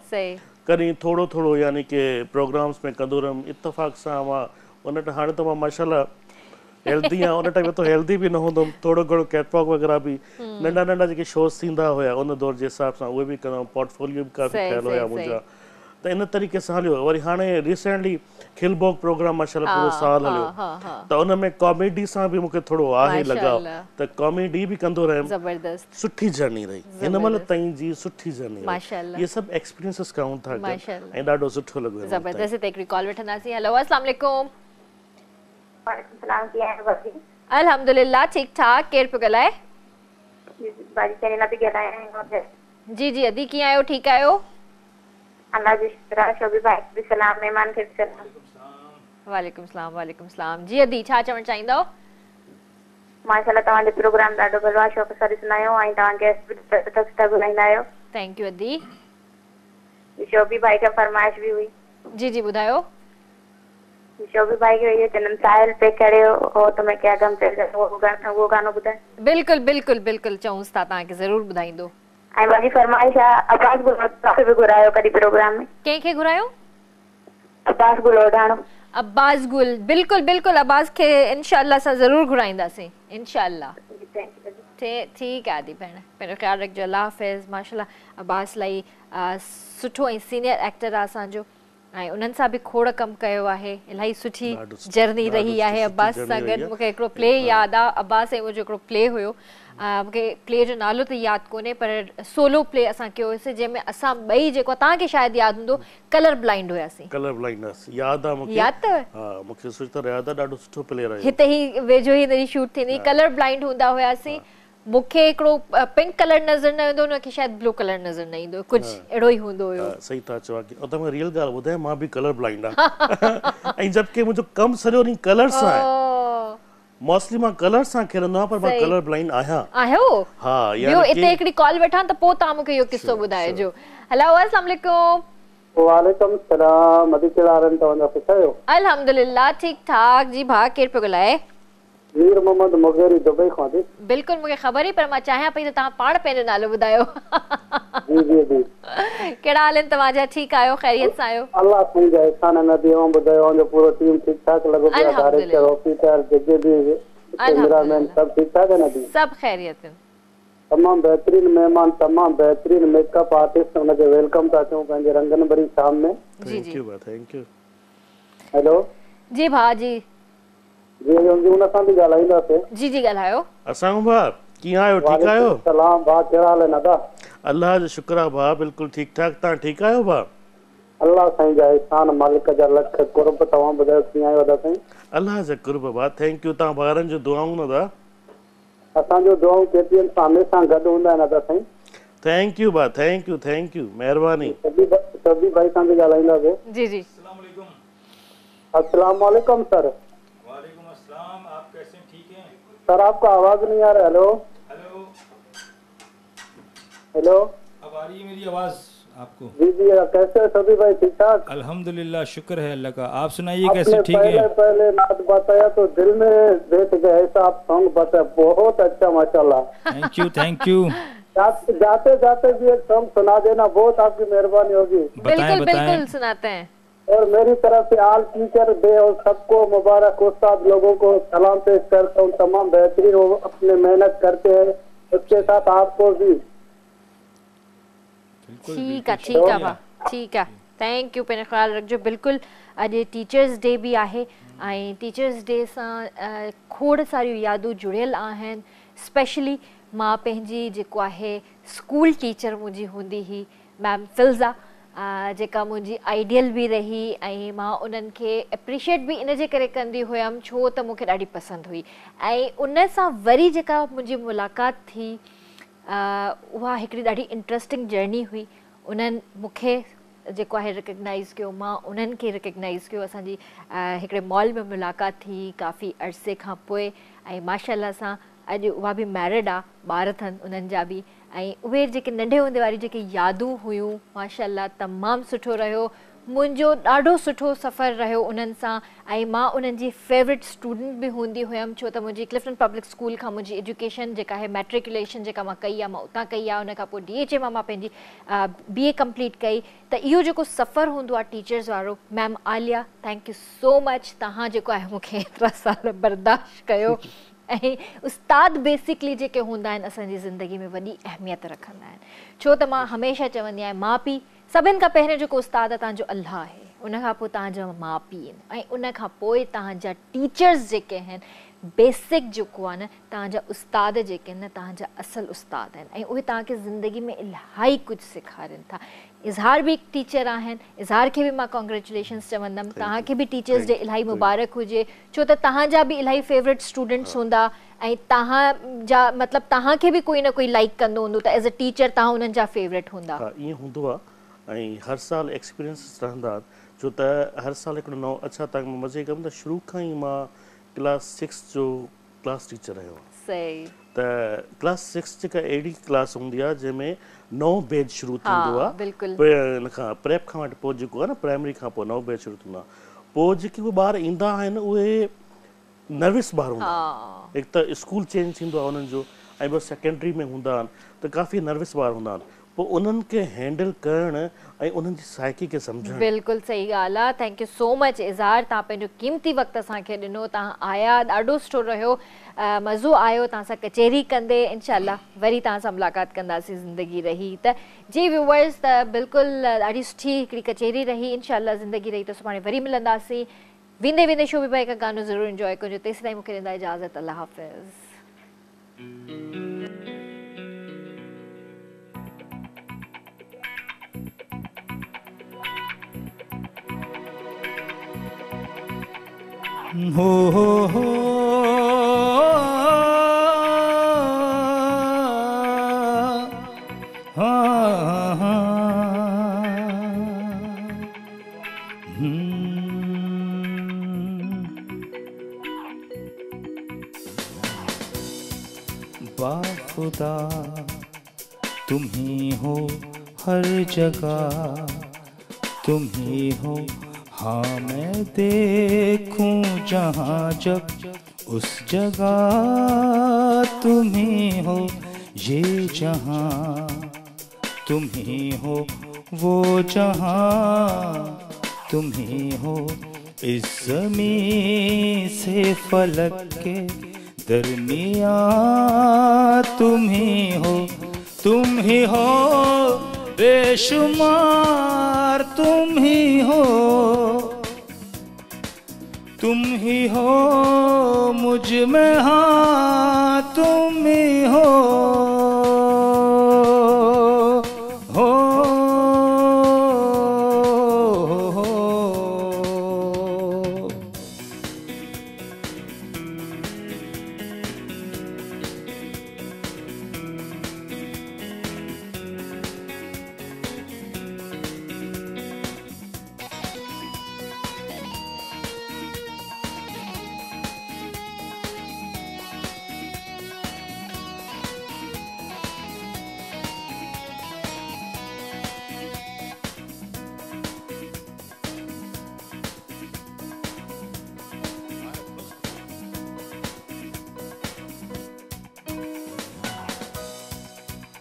कॾहिं थोरो थोरो यानी की प्रोग्राम्स में कंदो रहियुमि इत्तेफ़ाक सां मां उन हाणे त मां माशाल्लाह हेल्दी आहियां उन टाइम त हेल्दी बि न हूंदो हुउमि थोरो घणो कैटवॉक वग़ैरह बि नंढा नंढा जेके शोज़ थींदा हुया उन दौर जे हिसाब सां उहे बि कंदा पोर्टफोलियो बि काफ़ी ठहियल हुया मुंहिंजा त इन तरीक़े सां हलियो वरी हाणे रिसेंटली खिलबोग प्रोग्राम माशाल्लाह पूरो साल हलियो त उन में कॉमेडी सां बि मूंखे थोरो आहे लॻाव त कॉमेडी बि कंदो रहियुमि सुठी जर्नी रही हिन महिल ताईं जी सुठी जर्नी इहे सभु एक्सपीरियंसिस काउंट था कनि ऐं ॾाढो सुठो लॻो ज़बरदस्त हिकिड़ी कॉल वठंदासीं हेलो अस्सलाम वालेकुम वालेकुम सलाम कीअं आहियो भाभी अल्हम्दुलिल्लाह ठीक ठाक केरु पियो ॻाल्हाए भाजी चैनल ते ॻाल्हायां जी जी अदी कीअं आहियो ठीकु आहियो अल्लाह जी शुक्र आहे शोभी भाई बि सलाम मेहमान खे सलाम वालेकुम सलाम जी अदी छा चवण चाहींदो माशाल्लाह तव्हांजो प्रोग्राम ॾाढो भलो आहे, शौक़ सां ॾिसंदा आहियूं ऐं तव्हां गेस्ट बि सुठा घुराईंदा आहियो। थैंक यू अदी। शोभी भाई का फरमाइश भी हुई। जी जी ॿुधायो। शोभी भाई के ये जन्म साहिल पे करे हो तो मैं क्या गम चल जाए वो गानो ॿुधाए। बिल्कुल बिल्कुल बिल्कुल चऊंसि था, तव्हांखे ज़रूर ॿुधाईंदो। ऐं मुंहिंजी फरमाइश आहे अब्बास गुलोडाणो बि घुरायो कॾहिं प्रोग्राम में। कंहिंखे घुरायो? अब्बास गुलोडाणो। अब्बास गुल, बिल्कुल बिल्कुल अब्बास खे इंशाअल्लाह सां ज़रूर घुराईंदासीं इंशाअल्लाह। ठीक है आदि भेण, पंहिंजो ख्याल रखिजो। अल्लाह हाफ़िज़। माशाल्लाह अब्बास इलाही सुठो ऐं सीनियर एक्टर आहे असांजो ऐं उन्हनि सां बि खोड़ कमु कयो आहे। इलाही सुठी जर्नी रही आहे अब्बास सां गॾु। मूंखे हिकिड़ो प्ले यादि आहे, अब्बास ऐं मुंहिंजो हिकिड़ो प्ले हुयो, मूंखे प्ले जो नालो त यादि कोन्हे पर सोलो प्ले असां कयो हुयोसीं जंहिंमें असां ॿई जेको तव्हांखे शायदि यादि हूंदो कलर ब्लाइंड हुयासीं। कलर ब्लाइंड यादि आहे मूंखे। यादि अथव? हा मूंखे सुठी तरह यादि आहे, ॾाढो सुठो प्ले रहियो। हिते ई वेझो ई हिन जी शूट थींदी। कलर ब्लाइंड हूंदा हुयासीं। मूंखे हिकिड़ो पिंक कलर नज़र न ईंदो, हुनखे शायदि ब्लू कलर नज़र न ईंदो, कुझु अहिड़ो ई हूंदो हुयो। सही था चओ की तव्हां रियल ॻाल्हि ॿुधाए, मां बि कलर ब्लाइंड आहियां ऐं जबकि मुंहिंजो कमु सॼो ॾींहुं कलर सां आहे। मोस्टली मां कलर सां खेलंदो आहियां पर मां कलर ब्लाइंड आहियां। आहियो? हा ॿियो हिते हिकिड़ी कॉल वेठां त पोइ तव्हां मूंखे इहो किस्सो ॿुधाइजो। हेलो अस्सलाम वालेकुम। वालेकुम सलाम। मदी कहिड़ा हाल आहिनि तव्हांजा? सुठा आहियो? अल्हम्दुलिल्लाह ठीक ठाक। जी भाउ केरु पियो ॻाल्हाए? मीर मोहम्मद मुगेरी दुबई खां थी। बिल्कुल मूंखे ख़बर ई, पर मां चाहियां पई त तव्हां पाण पंहिंजो नालो ॿुधायो। जी जी जी। कहिड़ा हाल आहिनि तव्हांजा? ठीकु आहियो? ख़ैरियत सां आहियो? अल्लाह साईं जा एहसान नदी ऐं ॿुधायो जो पूरो टीम ठीक ठाक लॻो पियो। डायरेक्टर ऑफिसर जेके भी कैमरामैन सब ठीक ठाक है नदी? सब खैरियत है। तमाम बेहतरीन मेहमान, तमाम बेहतरीन मेकअप आर्टिस्ट, उनके वेलकम था चऊं पंहिंजे रंगन भरी शाम में। जी जी थैंक यू। हेलो जी भाउ जी। जी उन सां भी ॻाल्हाईंदासीं। जी जी ॻाल्हायो। असां भाउ कीअं आहियो? ठीकु आहियो? सलाम भाउ, कहिड़ा हाल आहिनि अदा? अल्लाह जो शुक्र आहे भाउ, बिल्कुलु ठीकु ठाक। तव्हां ठीकु आहियो भाउ? अल्लाह साईं जा एहसान, मालिक जा लख कुर्ब। तव्हां ॿुधायो कीअं आहियो अदा साईं? अल्लाह जा कुर्ब भाउ, थैंक यू। तव्हां ॿारनि जो दुआऊं न अदा? असांजो दुआऊं केतिरनि सां हमेशह गॾु हूंदा आहिनि अदा साईं। थैंक यू भाउ, थैंक यू, महिरबानी। सभी भाई सां भी ॻाल्हाईंदासीं। जी जी। अस्सलाम वालेकुम सर। वालेकुम अस्सलाम। आप कैसे हैं? ठीक हैं सर? आपका आवाज नहीं आ रहा। Hello hello hello. अब आ रही है मेरी आवाज आपको? जी जी। कैसे सभी भाई? ठीक ठाक अल्हम्दुलिल्लाह, शुक्र है अल्लाह का। आप सुनाइए कैसे? ठीक है? पहले नात बताया तो दिल में बैठ गया, ऐसा आप सॉन्ग बताया, बहुत अच्छा माशाल्लाह। Thank U. जाते जाते भी एक सॉन्ग सुना देना, बहुत आपकी मेहरबानी होगी। बिल्कुल बिल्कुल सुनाते हैं। और मेरी तरफ से आल टीचर डे और सबको मुबारक। उस्ताद लोगों को सलाम पेश करता हूँ, तमाम बेहतरीन वो अपने मेहनत करते हैं, उसके साथ आपको भी। ठीक है भाउ, ठीक है। Thank U. पंहिंजो ख्याल रखिजो। बिल्कुल अॼु टीचर्स डे भी आहे ऐं टीचर्स डे सां खोड़ सारियूं यादूं जुड़ियल आहिनि। स्पेशली मां पंहिंजी जेको आहे स्कूल टीचर मुंहिंजी हूंदी हुई मैम फिल्ज़ा, जेका मुंहिंजी आइडियल बि रही ऐं मां उन्हनि खे एप्रिशिएट बि इन जे करे कंदी हुयमि छो त मूंखे ॾाढी पसंदि हुई। ऐं उन सां वरी जेका मुंहिंजी मुलाक़ात थी उहा हिकिड़ी ॾाढी इंट्रस्टिंग जर्नी हुई। उन्हनि मूंखे जेको आहे रिकग्नाइज़ कयो, मां उन्हनि खे रिकग्नाइज़ कयो। असांजी हिकिड़े मॉल में मुलाक़ात थी काफ़ी अरसे खां पोइ ऐं माशाल्लाह सां अॼु उहा बि मैरिड आहे, ॿार अथनि उन्हनि जा बि। ऐं उहे जेके नंढे हूंदे वारी जेके यादूं हुयूं माशाल्लाह तमामु सुठो रहियो। मुंहिंजो ॾाढो सुठो सफ़र रहियो उन्हनि सां ऐं मां उन्हनि जी फेवरेट स्टूडेंट बि हूंदी हुयमि छो त मुंहिंजी क्लिफ्टन पब्लिक स्कूल खां मुंहिंजी एजुकेशन जेका आहे मैट्रिकुलेशन जेका मां कई आहे मां उतां कई आहे। उन खां पोइ DHA मां पंहिंजी BA कंप्लीट कई। त इहो जेको सफ़र हूंदो आहे टीचर्स वारो, ma'am Alia thank you so much. तव्हां जेको आहे मूंखे एतिरा साल बर्दाश्त कयो। ऐं उस्ताद बेसिकली जेके हूंदा आहिनि असांजी ज़िंदगी में वॾी अहमियत रखंदा आहिनि छो त मां हमेशह चवंदी आहियां माउ पीउ सभिनि खां पहिरियों जेको उस्ताद आहे तव्हांजो अल्लाह आहे, उन खां पोइ तव्हांजा माउ पीउ आहिनि ऐं उन खां पोइ तव्हांजा टीचर्स जेके आहिनि बेसिक जेको आहे न तव्हांजा उस्ताद जेके आहिनि न तव्हांजा असुलु उस्ताद आहिनि ऐं उहे तव्हांखे ज़िंदगी में इलाही कुझु सेखारनि था। इज़हार बि हिकु टीचर आहिनि, इज़हार खे बि मां कॉन्ग्रेचुलेशन्स चवंदमि। तव्हांखे बि टीचर्स डे इलाही मुबारक हुजे छो त तव्हांजा बि इलाही फेवरेट स्टूडेंट्स हूंदा ऐं तव्हांजा मतिलबु तव्हांखे बि कोई न कोई लाइक कंदो हूंदो त एज़ अ टीचर तव्हां उन्हनि जा फेवरेट हूंदा। ईअं हूंदो आहे ऐं हर साल एक्सपीरियंस रहंदा छो त हर साल हिकिड़ो नओं अच्छा तव्हां मज़े कमु त शुरू खां ई मां क्लास 6 जो क्लास टीचर आहियो सही त क्लास 6 जेका अहिड़ी क्लास हूंदी आहे जंहिंमें नओं बैच शुरू थींदो आहे हिन खां प्रेप खां वटि पोइ जेको आहे न प्राइमरी खां पोइ नओं बैच शुरू थींदो आहे पोइ जेके उहे ॿार ईंदा आहिनि उहे नर्वस ॿार हूंदा आहिनि हिकु त स्कूल चेंज थींदो आहे उन्हनि जो ऐं ॿियो सेकेंडरी में हूंदा आहिनि त काफ़ी नर्वस ॿार हूंदा आहिनि पोइ उन्हनि खे हैंडल करणु ऐं उन्हनि जी साइकी खे सम्झणु बिल्कुलु सही ॻाल्हि आहे थैंक यू सो मच इज़हार तव्हां पंहिंजो क़ीमती वक़्तु असांखे ॾिनो तव्हां आया ॾाढो सुठो रहियो मज़ो आयो तव्हां सां कचहरी कंदे इनशाला वरी तव्हां सां मुलाक़ात कंदासीं ज़िंदगी रही त जी व्यूवर्स त बिल्कुलु ॾाढी सुठी हिकिड़ी कचहरी रही इनशाला ज़िंदगी रही त सुभाणे वरी मिलंदासीं वेंदे वेंदे शो बि भाई का गानो ज़रूरु इंजॉय कजो तेसि ताईं मूंखे ॾींदा इजाज़त अल्लाह हाफ़िज़ हो बाखुदा तुम ही हो हर जगह तुम ही हो हाँ मैं देखूं जहाँ जब उस जगह तुम ही हो ये जहाँ तुम ही हो वो जहाँ तुम ही हो इस ज़मीन से फलक के दरमियाँ तुम ही हो बेशुमार तुम ही हो मुझ में हाँ तुम ही हो